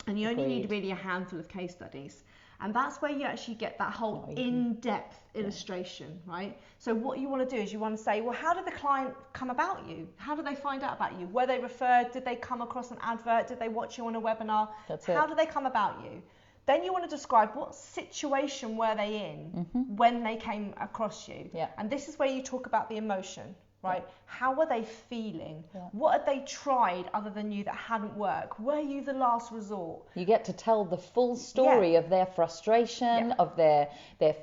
Speaker 2: And you only need really a handful of case studies. And that's where you actually get that whole in-depth illustration, right? So what you want to do is you want to say, well, how did the client come about you? How did they find out about you? Were they referred? Did they come across an advert? Did they watch you on a webinar? How did they come about you? Then you want to describe what situation were they in when they came across you. And this is where you talk about the emotion, right? How were they feeling? What had they tried other than you that hadn't worked? Were you the last resort?
Speaker 1: You get to tell the full story of their frustration, of their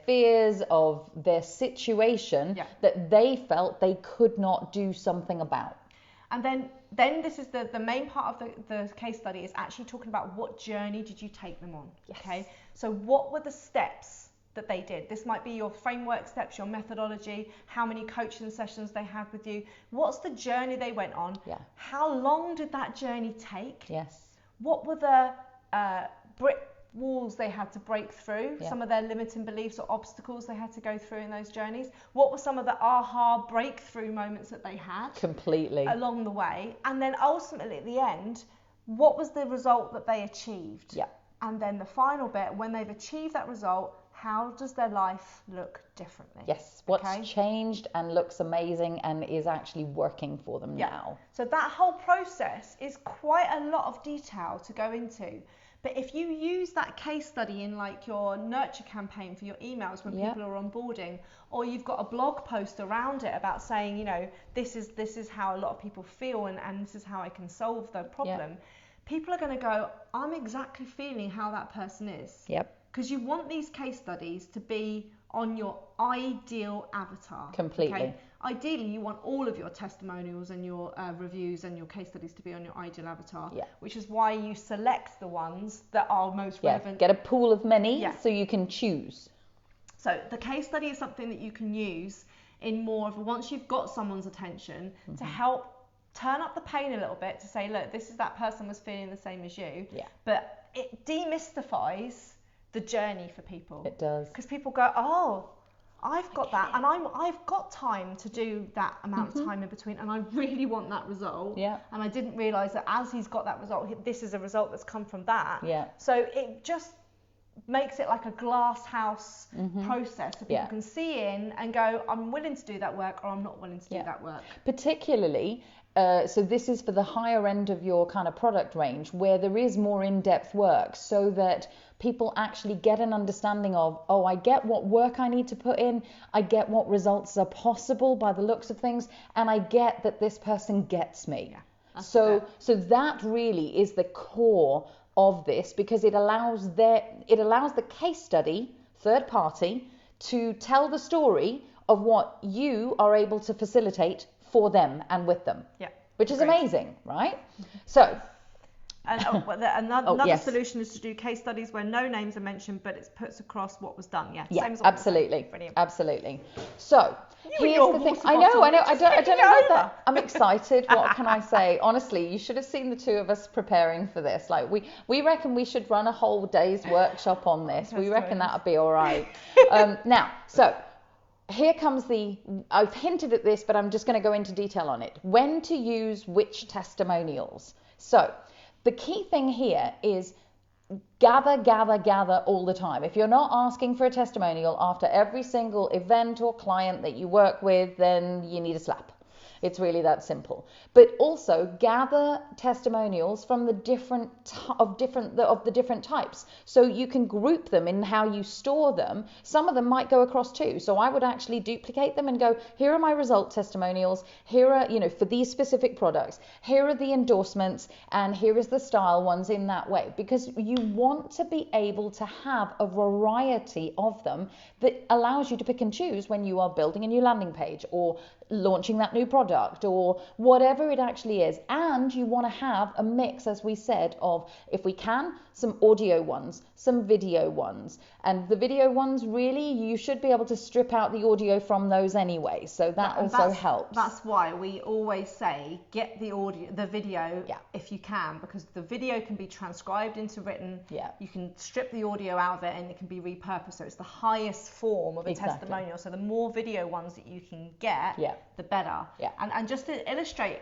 Speaker 1: fears, of their situation that they felt they could not do something about.
Speaker 2: And then this is the main part of the case study is actually talking about what journey did you take them on, okay? So what were the steps that they did? This might be your framework steps, your methodology, how many coaching sessions they had with you. What's the journey they went on? How long did that journey take? What were the brick walls they had to break through, some of their limiting beliefs or obstacles they had to go through in those journeys? What were some of the aha breakthrough moments that they had along the way? And then ultimately at the end, what was the result that they achieved? And then the final bit, when they've achieved that result, how does their life look differently?
Speaker 1: What's changed and looks amazing and is actually working for them now?
Speaker 2: So that whole process is quite a lot of detail to go into. But if you use that case study in like your nurture campaign for your emails when people are onboarding, or you've got a blog post around it about saying, you know, this is how a lot of people feel and this is how I can solve the problem, people are going to go, I'm exactly feeling how that person is. Because you want these case studies to be on your ideal avatar. Okay? Ideally, you want all of your testimonials and your reviews and your case studies to be on your ideal avatar, which is why you select the ones that are most relevant.
Speaker 1: Get a pool of many so you can choose.
Speaker 2: So the case study is something that you can use in more of once you've got someone's attention to help turn up the pain a little bit, to say, look, this is that person was feeling the same as you. But it demystifies the journey for people.
Speaker 1: It does.
Speaker 2: Because people go, oh, I've got that, and I've got time to do that amount of time in between, and I really want that result. And I didn't realise that as he's got that result, this is a result that's come from that. So it just makes it like a glass house process, so people can see in and go, I'm willing to do that work, or I'm not willing to do that work.
Speaker 1: Particularly, so this is for the higher end of your kind of product range, where there is more in-depth work, so that people actually get an understanding of, oh, I get what work I need to put in, I get what results are possible by the looks of things, and I get that this person gets me. So that really is the core of this, because it allows the case study, third party, to tell the story of what you are able to facilitate for them and with them, which is amazing, right? So
Speaker 2: another solution is to do case studies where no names are mentioned, but it puts across what was done. Same as
Speaker 1: absolutely.
Speaker 2: Brilliant.
Speaker 1: Absolutely. So here's the thing. I know. I don't know about that. I'm excited. What can I say? Honestly, you should have seen the two of us preparing for this. Like we reckon we should run a whole day's workshop on this. We reckon that would be all right. Now, so here comes I've hinted at this, but I'm just going to go into detail on it. When to use which testimonials. So the key thing here is gather all the time. If you're not asking for a testimonial after every single event or client that you work with, then you need a slap. It's really that simple. But also gather testimonials from the different types. So you can group them in how you store them. Some of them might go across too. So I would actually duplicate them and go, here are my result testimonials. Here are, for these specific products. Here are the endorsements, and here is the style ones in that way. Because you want to be able to have a variety of them that allows you to pick and choose when you are building a new landing page or launching that new product or whatever it actually is. And you want to have a mix, as we said, of, if we can, some audio ones, some video ones. And the video ones, really, you should be able to strip out the audio from those anyway. So that also helps.
Speaker 2: That's why we always say get the video if you can, because the video can be transcribed into written. You can strip the audio out of it and it can be repurposed. So it's the highest form of a testimonial. So the more video ones that you can get, the better. And just to illustrate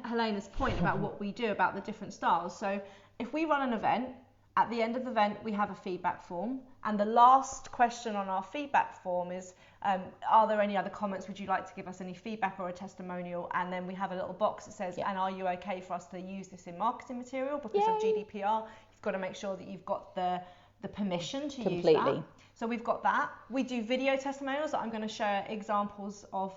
Speaker 2: Helena's point about what we do about the different styles. So if we run an event At the end of the event, we have a feedback form. And the last question on our feedback form is, are there any other comments? Would you like to give us any feedback or a testimonial? And then we have a little box that says, and are you okay for us to use this in marketing material? Because of GDPR, you've got to make sure that you've got the permission to use that. So we've got that. We do video testimonials that I'm going to share examples of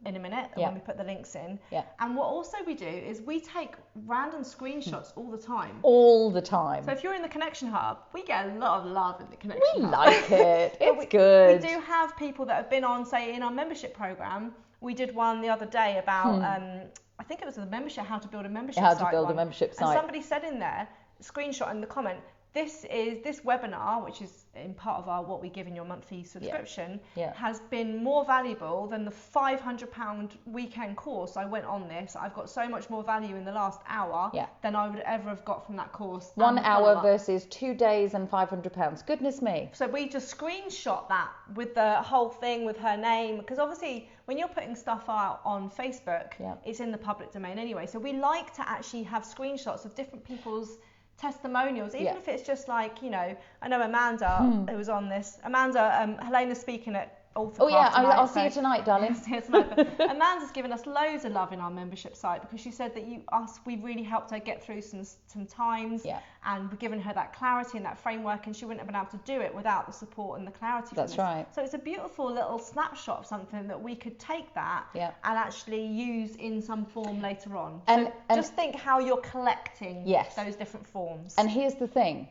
Speaker 2: in a minute when we put the links in. And what also we do is we take random screenshots all the time.
Speaker 1: All the time.
Speaker 2: So if you're in the Connection Hub, we get a lot of love in the Connection Hub.
Speaker 1: We like it. It's good.
Speaker 2: We do have people that have been on, say, in our membership program. We did one the other day about, I think it was the membership, how to build a membership site.
Speaker 1: How to build a membership site.
Speaker 2: And somebody said in there, screenshot in the comment, this webinar, which is in part of our what we give in your monthly subscription, has been more valuable than the £500 weekend course I went on this. I've got so much more value in the last hour than I would ever have got from that course.
Speaker 1: 1 hour versus 2 days and £500. Goodness me.
Speaker 2: So we just screenshot that with the whole thing with her name, because obviously when you're putting stuff out on Facebook, it's in the public domain anyway. So we like to actually have screenshots of different people's testimonials, even if it's just like, you know, I know Amanda who was on this. Amanda, Helena's speaking at Alpha Craft tonight,
Speaker 1: I'll see you tonight, darling.
Speaker 2: See you tonight. But Amanda's given us loads of love in our membership site, because she said that we really helped her get through some times, and we've given her that clarity and that framework, and she wouldn't have been able to do it without the support and the clarity.
Speaker 1: That's right.
Speaker 2: So it's a beautiful little snapshot of something that we could take that and actually use in some form later on. And just think how you're collecting those different forms.
Speaker 1: And here's the thing.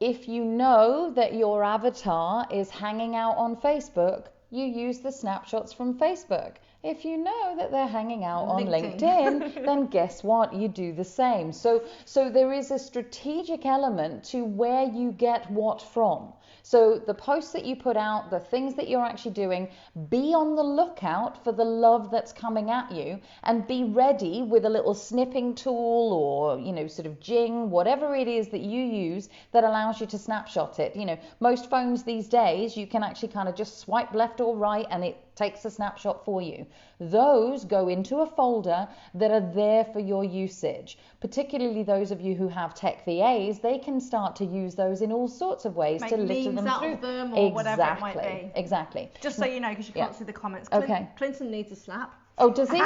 Speaker 1: If you know that your avatar is hanging out on Facebook, you use the snapshots from Facebook. If you know that they're hanging out on LinkedIn, then guess what? You do the same. So there is a strategic element to where you get what from. So the posts that you put out, the things that you're actually doing, be on the lookout for the love that's coming at you, and be ready with a little snipping tool or, you know, sort of Jing, whatever it is that you use that allows you to snapshot it. You know, most phones these days, you can actually kind of just swipe left or right and it takes a snapshot for you. Those go into a folder that are there for your usage. Particularly those of you who have tech VAs, they can start to use those in all sorts of ways to litter them
Speaker 2: out
Speaker 1: through.
Speaker 2: Of them or whatever it might be.
Speaker 1: Exactly.
Speaker 2: Just so you know, because you can't see the comments. Clinton needs a slap.
Speaker 1: Oh, does he?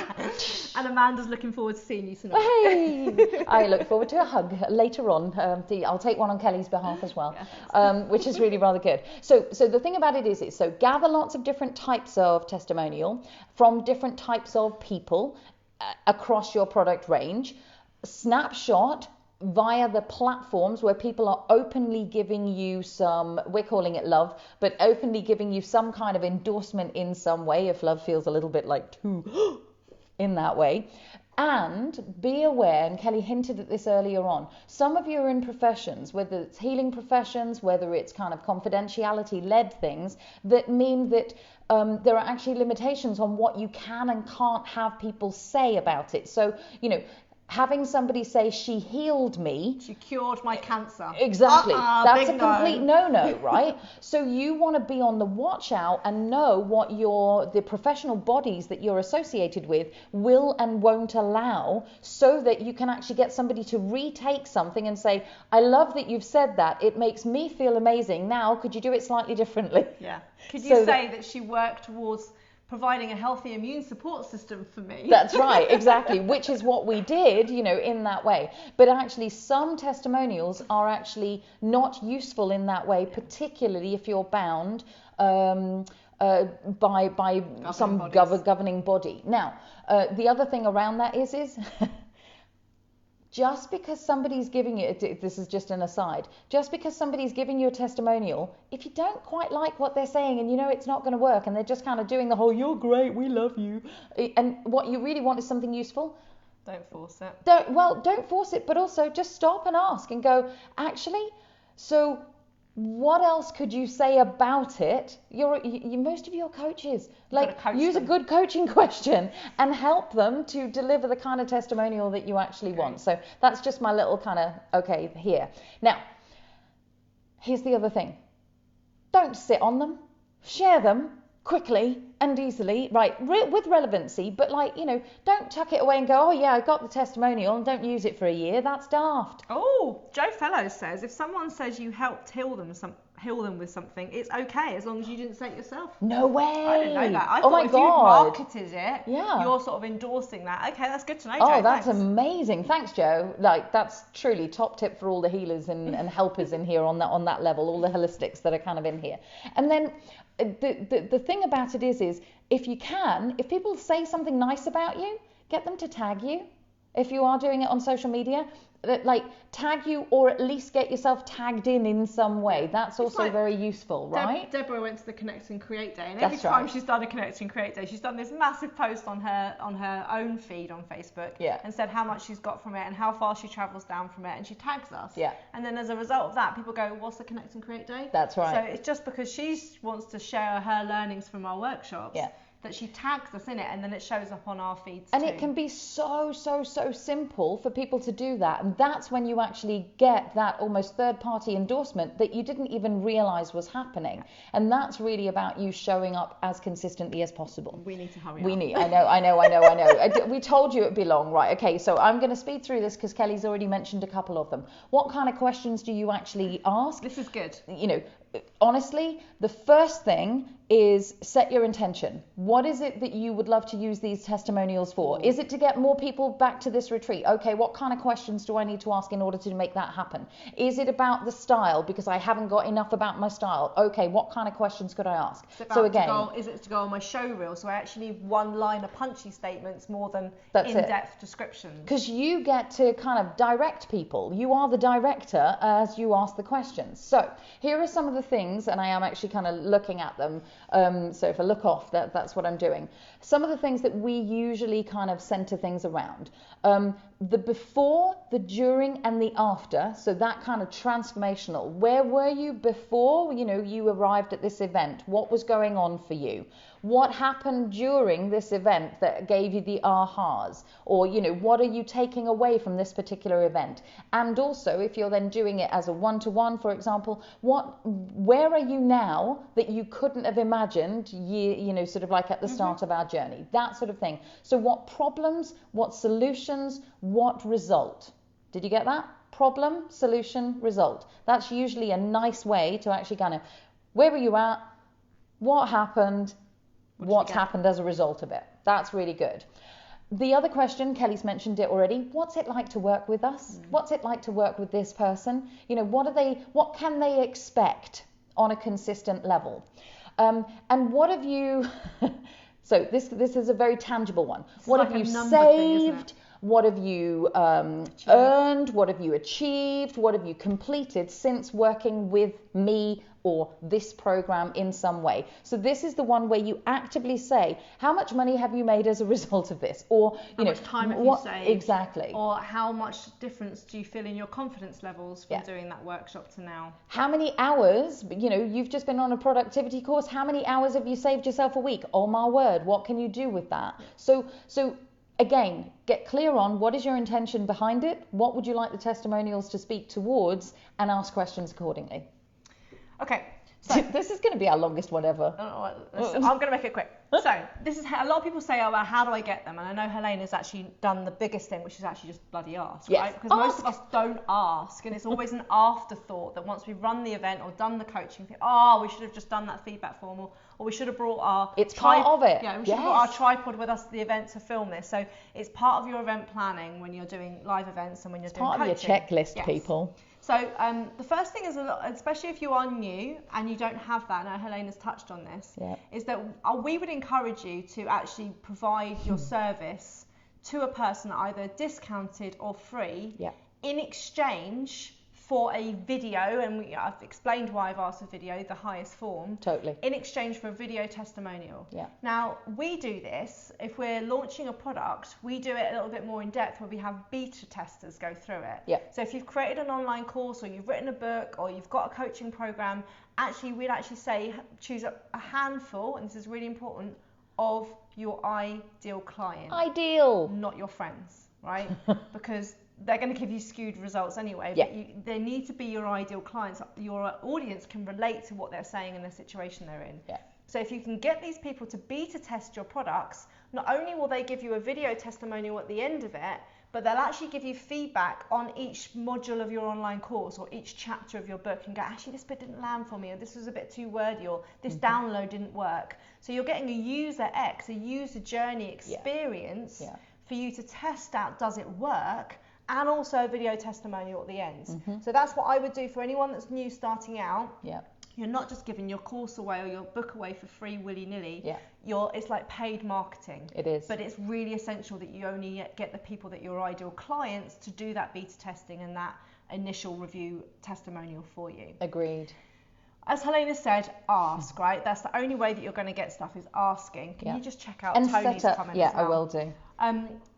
Speaker 2: And Amanda's looking forward to seeing you tonight.
Speaker 1: Hey, I look forward to a hug later on. I'll take one on Kelly's behalf as well, which is really rather good. So the thing about it is so gather lots of different types of testimonial from different types of people across your product range. Snapshot via the platforms where people are openly giving you some, we're calling it love, but openly giving you some kind of endorsement in some way, if love feels a little bit like too in that way. And be aware, and Kelly hinted at this earlier on, some of you are in professions, whether it's healing professions, whether it's kind of confidentiality-led things, that mean that there are actually limitations on what you can and can't have people say about it. So, you know, having somebody say, she healed me.
Speaker 2: She cured my cancer.
Speaker 1: Exactly. That's a complete no-no, right? So you want to be on the watch out and know what the professional bodies that you're associated with will and won't allow, so that you can actually get somebody to retake something and say, I love that you've said that. It makes me feel amazing. Now, could you do it slightly differently?
Speaker 2: Yeah. Could you say that she worked towards providing a healthy immune support system for me?
Speaker 1: That's right, exactly, which is what we did, you know, in that way. But actually some testimonials are actually not useful in that way, particularly if you're bound by some governing body. Now, the other thing around that is just because somebody's giving you, this is just an aside, just because somebody's giving you a testimonial, if you don't quite like what they're saying and you know it's not going to work and they're just kind of doing the whole, you're great, we love you, and what you really want is something useful,
Speaker 2: don't force it.
Speaker 1: Don't force it, but also just stop and ask and go, actually, so what else could you say about it? Most of your coaches use a good coaching question and help them to deliver the kind of testimonial that you actually want. So that's just my little kind of here. Now, here's the other thing. Don't sit on them. Share them. quickly and easily, right, with relevancy, but like, don't tuck it away and go, oh yeah, I got the testimonial and don't use it for a year. That's daft.
Speaker 2: Oh, Joe Fellows says if someone says you helped heal them with something, it's okay as long as you didn't say it yourself.
Speaker 1: No way.
Speaker 2: I didn't know that. I
Speaker 1: Oh
Speaker 2: thought
Speaker 1: my
Speaker 2: if
Speaker 1: God.
Speaker 2: you marketed it,
Speaker 1: Yeah.
Speaker 2: you're sort of endorsing that. Okay, that's good to know,
Speaker 1: Oh,
Speaker 2: Joe.
Speaker 1: that's
Speaker 2: Thanks.
Speaker 1: amazing. Thanks, Joe. Like, that's truly top tip for all the healers and helpers in here on that level, all the holistics that are kind of in here. And then the thing about it is if people say something nice about you, get them to tag you. If you are doing it on social media, like tag you, or at least get yourself tagged in some way. That's also like very useful, right?
Speaker 2: Deborah went to the Connect and Create Day, and
Speaker 1: That's
Speaker 2: every time
Speaker 1: right.
Speaker 2: she's done a Connect and Create Day, she's done this massive post on her own feed on Facebook, and said how much she's got from it and how far she travels down from it, and she tags us.
Speaker 1: Yeah.
Speaker 2: And then as a result of that, people go, what's the Connect and Create Day?
Speaker 1: That's right.
Speaker 2: So it's just because she wants to share her learnings from our workshops.
Speaker 1: Yeah.
Speaker 2: That she tags us in it, and then it shows up on our feeds
Speaker 1: and
Speaker 2: too.
Speaker 1: it can be so simple for people to do that, and that's when you actually get that almost third-party endorsement that you didn't even realize was happening. And that's really about you showing up as consistently as possible.
Speaker 2: We need to hurry up.
Speaker 1: I know. We told you it'd be long, right? Okay, so I'm going to speed through this because Kelly's already mentioned a couple of them. What kind of questions do you actually ask?
Speaker 2: This is good.
Speaker 1: Honestly, the first thing is set your intention. What is it that you would love to use these testimonials for? Is it to get more people back to this retreat? Okay, what kind of questions do I need to ask in order to make that happen? Is it about the style because I haven't got enough about my style? Okay, what kind of questions could I ask?
Speaker 2: So again, is it to go on my show reel? So I actually need one-liner punchy statements more than in-depth descriptions.
Speaker 1: Because you get to kind of direct people. You are the director as you ask the questions. So here are some of the things, and I am actually kind of looking at them. So if I look off, that's what I'm doing. Some of the things that we usually kind of center things around. The before, the during, and the after. So that kind of transformational. Where were you before, you arrived at this event? What was going on for you? What happened during this event that gave you the ahas? Or, what are you taking away from this particular event? And also, if you're then doing it as a one-to-one, for example, where are you now that you couldn't have imagined, sort of like at the start of our journey? That sort of thing. So what problems, what solutions, what result? Did you get that? Problem, solution, result. That's usually a nice way to actually kind of, where were you at? What happened? What's happened as a result of it? That's really good. The other question, Kelly's mentioned it already. What's it like to work with us? What's it like to work with this person? What can they expect on a consistent level? And what have you, so this is a very tangible one. What have you saved? What have you earned? What have you achieved? What have you completed since working with me or this program in some way? So this is the one where you actively say, how much money have you made as a result of this? Or
Speaker 2: how much time have you saved?
Speaker 1: Exactly.
Speaker 2: Or how much difference do you feel in your confidence levels from doing that workshop to now?
Speaker 1: How many hours, you've just been on a productivity course. How many hours have you saved yourself a week? Oh my word, what can you do with that? So again, get clear on what is your intention behind it, what would you like the testimonials to speak towards, and ask questions accordingly.
Speaker 2: Okay, so
Speaker 1: this is going to be our longest one ever.
Speaker 2: I'm going to make it quick. So this is a lot of people say, oh, well, how do I get them? And I know Helena's actually done the biggest thing, which is actually just bloody ask, right? Because most of us don't ask, and it's always an afterthought that once we've run the event or done the coaching, think, oh, we should have just done that feedback form, or we should have brought our
Speaker 1: part of it.
Speaker 2: Yeah, we should have brought our tripod with us to the event to film this. So it's part of your event planning when you're doing live events and when you're doing coaching.
Speaker 1: Part of your checklist, people.
Speaker 2: So the first thing is, especially if you are new and you don't have that, and Helena's touched on this, is that we would encourage you to actually provide your service to a person either discounted or free in exchange for a video, and I've explained why I've asked for video, the highest form.
Speaker 1: Totally.
Speaker 2: In exchange for a video testimonial.
Speaker 1: Yeah.
Speaker 2: Now, we do this, if we're launching a product, we do it a little bit more in depth where we have beta testers go through it.
Speaker 1: Yeah.
Speaker 2: So if you've created an online course or you've written a book or you've got a coaching program, we'd actually say choose a handful, and this is really important, of your ideal client.
Speaker 1: Ideal.
Speaker 2: Not your friends, right? Because they're going to give you skewed results anyway, but they need to be your ideal clients. Your audience can relate to what they're saying and the situation they're in.
Speaker 1: Yeah.
Speaker 2: So if you can get these people to beta test your products, not only will they give you a video testimonial at the end of it, but they'll actually give you feedback on each module of your online course or each chapter of your book and go, actually this bit didn't land for me, or this was a bit too wordy, or this download didn't work. So you're getting a user journey experience for you to test out, does it work? And also a video testimonial at the end. So that's what I would do for anyone that's new starting out. You're not just giving your course away or your book away for free willy-nilly. It's like paid marketing.
Speaker 1: It is.
Speaker 2: But it's really essential that you only get the people that your ideal clients to do that beta testing and that initial review testimonial for you.
Speaker 1: Agreed.
Speaker 2: As Helena said, ask, right? That's the only way that you're going to get stuff, is asking. Can you just check out
Speaker 1: and
Speaker 2: Tony's
Speaker 1: set up,
Speaker 2: comment as well?
Speaker 1: I will do.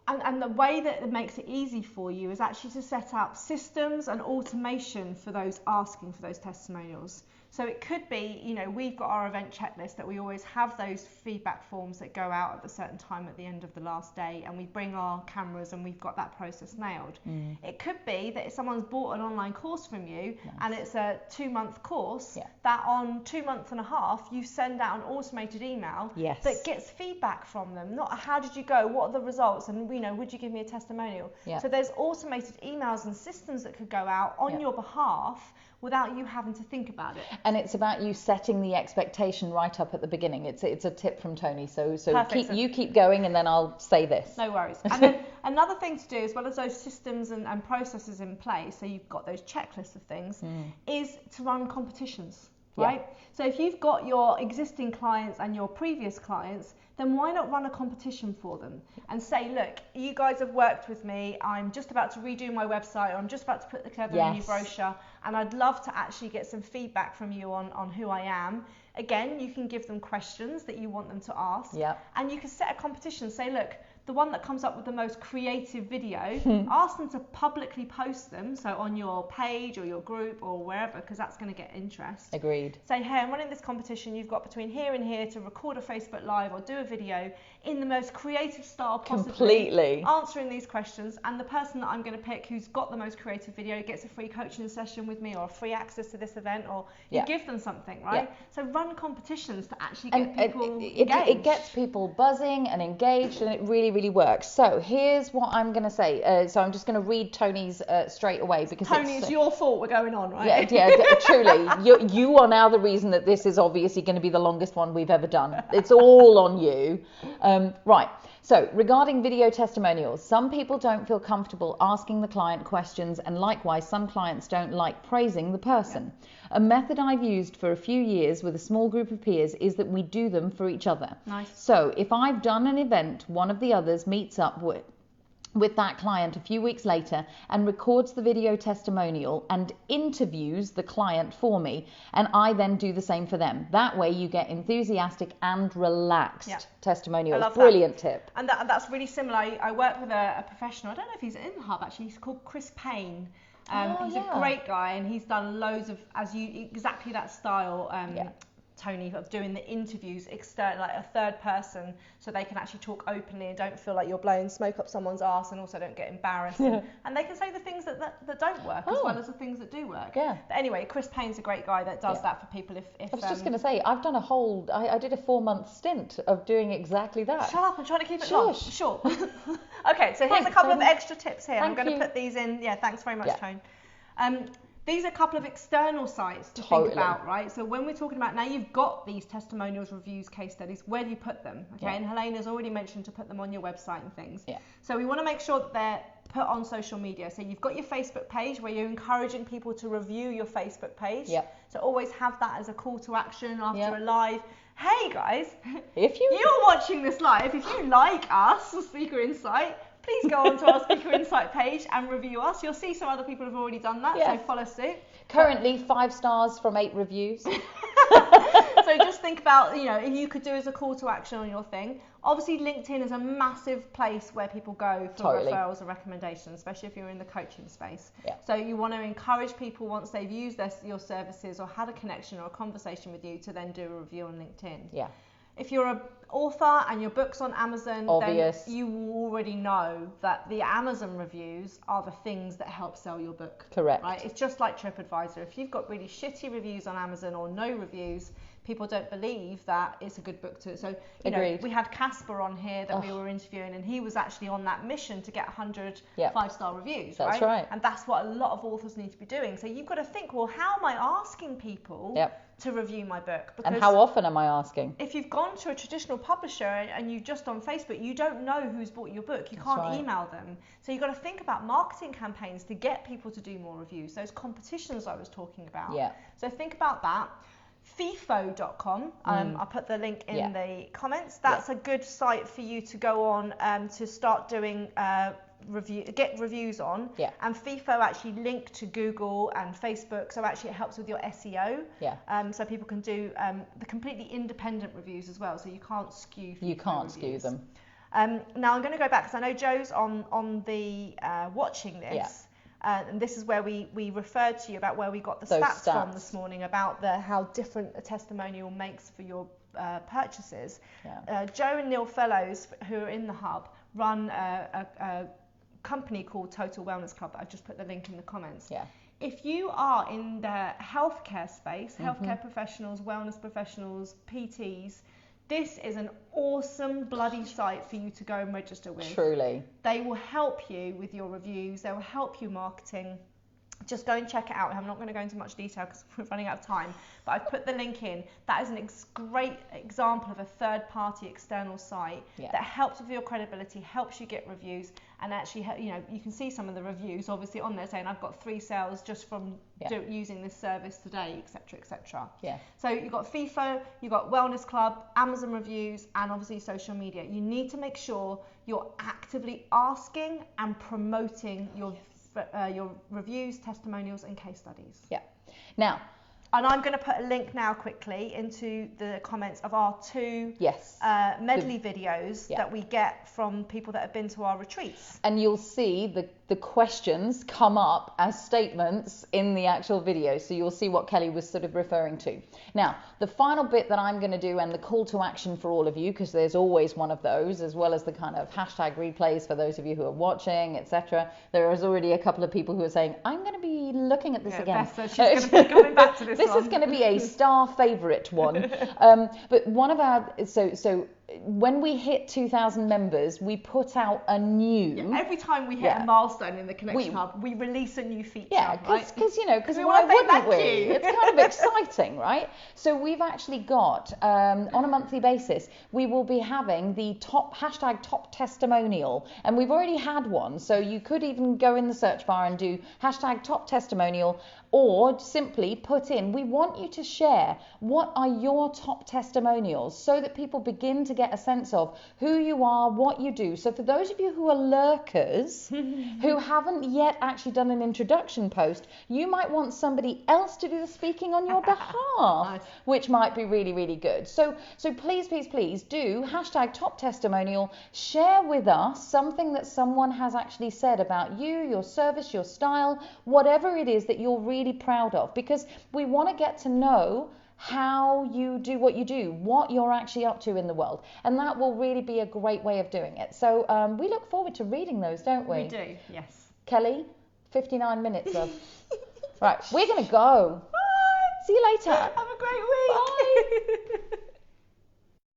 Speaker 2: And the way that it makes it easy for you is actually to set up systems and automation for those asking for those testimonials. So it could be, we've got our event checklist that we always have those feedback forms that go out at a certain time at the end of the last day, and we bring our cameras and we've got that process nailed. It could be that if someone's bought an online course from you and it's a 2-month course, that on 2 months and a half, you send out an automated email that gets feedback from them. Not how did you go, what are the results, and would you give me a testimonial? So there's automated emails and systems that could go out on your behalf without you having to think about it.
Speaker 1: And it's about you setting the expectation right up at the beginning. It's a tip from Tony. So keep going, and then I'll say this.
Speaker 2: No worries. And then another thing to do, as well as those systems and processes in place, so you've got those checklists of things, is to run competitions, right? So if you've got your existing clients and your previous clients, then why not run a competition for them and say, look, you guys have worked with me, I'm just about to redo my website, or I'm just about to put together a new brochure, and I'd love to actually get some feedback from you on who I am. Again, you can give them questions that you want them to ask, and you can set a competition. Say, look, the one that comes up with the most creative video, ask them to publicly post them, so on your page or your group or wherever, because that's going to get interest.
Speaker 1: Agreed.
Speaker 2: Say, hey, I'm running this competition, you've got between here and here to record a Facebook Live or do a video in the most creative style possible.
Speaker 1: Completely.
Speaker 2: Answering these questions, and the person that I'm going to pick who's got the most creative video gets a free coaching session with me, or free access to this event, or you give them something, right? So run competitions to actually get people engaged.
Speaker 1: It gets people buzzing and engaged, and it really works. So here's what I'm going to say. So I'm just going to read Tony's straight away, because
Speaker 2: Tony, it's your fault we're going on, right?
Speaker 1: Truly. You are now the reason that this is obviously going to be the longest one we've ever done. It's all on you. Right. So regarding video testimonials, some people don't feel comfortable asking the client questions, and likewise some clients don't like praising the person. A method I've used for a few years with a small group of peers is that we do them for each other.
Speaker 2: Nice.
Speaker 1: So if I've done an event, one of the others meets up with that client a few weeks later and records the video testimonial and interviews the client for me, and I then do the same for them. That way you get enthusiastic and relaxed testimonials. Brilliant tip.
Speaker 2: And that's really similar. I work with a professional, I don't know if he's in the hub actually, he's called Chris Payne. He's a great guy, and he's done loads of, exactly that style, Tony, of doing the interviews external, like a third person, so they can actually talk openly and don't feel like you're blowing smoke up someone's arse, and also don't get embarrassed. And they can say the things that don't work as well as the things that do work. But anyway, Chris Payne's a great guy that does that for people. If
Speaker 1: I was just going to say, I've done I did a 4-month stint of doing exactly that.
Speaker 2: Shut up, I'm trying to keep it long. Sure. Okay, so here's a couple of extra tips here. I'm going to put these in. Yeah, thanks very much, Tone. These are a couple of external sites to think about, right? So when we're talking about, now you've got these testimonials, reviews, case studies, where do you put them? Okay, and Helena's already mentioned to put them on your website and things. So we want to make sure that they're put on social media. So you've got your Facebook page where you're encouraging people to review your Facebook page. So always have that as a call to action after a live. Hey guys, if you're watching this live, if you like us, Speaker Insight, please go onto our Speaker Insight page and review us. You'll see some other people have already done that, so follow suit.
Speaker 1: Currently 5 stars from 8 reviews.
Speaker 2: So just think about, if you could do as a call to action on your thing. Obviously, LinkedIn is a massive place where people go for referrals and recommendations, especially if you're in the coaching space. So you want to encourage people, once they've used your services or had a connection or a conversation with you, to then do a review on LinkedIn. If you're an author and your book's on Amazon, then you already know that the Amazon reviews are the things that help sell your book.
Speaker 1: Correct.
Speaker 2: Right? It's just like TripAdvisor. If you've got really shitty reviews on Amazon or no reviews, people don't believe that it's a good book to. So, you
Speaker 1: Agreed.
Speaker 2: know, we had Casper on here that we were interviewing, and he was actually on that mission to get 100 5-star reviews,
Speaker 1: That's right.
Speaker 2: And that's what a lot of authors need to be doing. So you've got to think, well, how am I asking people to review my book?
Speaker 1: Because and how often am I asking?
Speaker 2: If you've gone to a traditional publisher and you've just on Facebook, you don't know who's bought your book. You can't email them. So you've got to think about marketing campaigns to get people to do more reviews. Those competitions I was talking about. Yeah. So think about that. FIFO.com. I'll put the link in the comments. That's a good site for you to go on to start doing get reviews on. And FIFO actually link to Google and Facebook, so actually it helps with your SEO. So people can do the completely independent reviews as well, so you can't skew FIFO
Speaker 1: You can't
Speaker 2: reviews.
Speaker 1: skew them.
Speaker 2: Now I'm going to go back because I know Joe's on the watching this. And this is where we referred to you about where we got the stats from this morning about how different a testimonial makes for your purchases. Joe and Neil Fellows, who are in the hub, run a company called Total Wellness Club. I've just put the link in the comments. If you are in the healthcare space, healthcare professionals, wellness professionals, PTs, this is an awesome bloody site for you to go and register with.
Speaker 1: Truly.
Speaker 2: They will help you with your reviews. They will help you marketing. Just go and check it out. I'm not going to go into much detail because we're running out of time, but I've put the link in. That is a great example of a third-party external site that helps with your credibility, helps you get reviews, and actually, you know, you can see some of the reviews obviously on there saying I've got 3 sales just from using this service today, etc., etc. So you've got FIFO, you've got Wellness Club, Amazon reviews, and obviously social media. You need to make sure you're actively asking and promoting your reviews, testimonials, and case studies.
Speaker 1: Now,
Speaker 2: and I'm going to put a link now quickly into the comments of our 2 medley videos that we get from people that have been to our retreats.
Speaker 1: And you'll see the questions come up as statements in the actual video. So you'll see what Kelly was sort of referring to. Now, the final bit that I'm going to do, and the call to action for all of you, because there's always one of those, as well as the kind of hashtag replays for those of you who are watching, etc. There is already a couple of people who are saying, I'm going to be looking at this again.
Speaker 2: She's going to be coming back to this
Speaker 1: This is going to be a star favourite one. But one of our, so when we hit 2,000 members, we put out a new...
Speaker 2: every time we hit a milestone in the Connection Hub, we release a new feature,
Speaker 1: because why wouldn't we? It's kind of exciting, right? So we've actually got, on a monthly basis, we will be having the hashtag top testimonial, and we've already had one, so you could even go in the search bar and do hashtag top testimonial, or simply put in, we want you to share what are your top testimonials, so that people begin to get a sense of who you are, what you do. So for those of you who are lurkers, who haven't yet actually done an introduction post, you might want somebody else to do the speaking on your behalf, which might be really, really good. So please, please, please do hashtag top testimonial, share with us something that someone has actually said about you, your service, your style, whatever it is that you're really proud of, because we want to get to know how you do what you do, what you're actually up to in the world, and that will really be a great way of doing it. So we look forward to reading those, don't we?
Speaker 2: We do, yes.
Speaker 1: Kelly, 59 minutes of right, we're gonna go.
Speaker 2: Bye.
Speaker 1: See you later.
Speaker 2: Have a great week.
Speaker 1: Bye.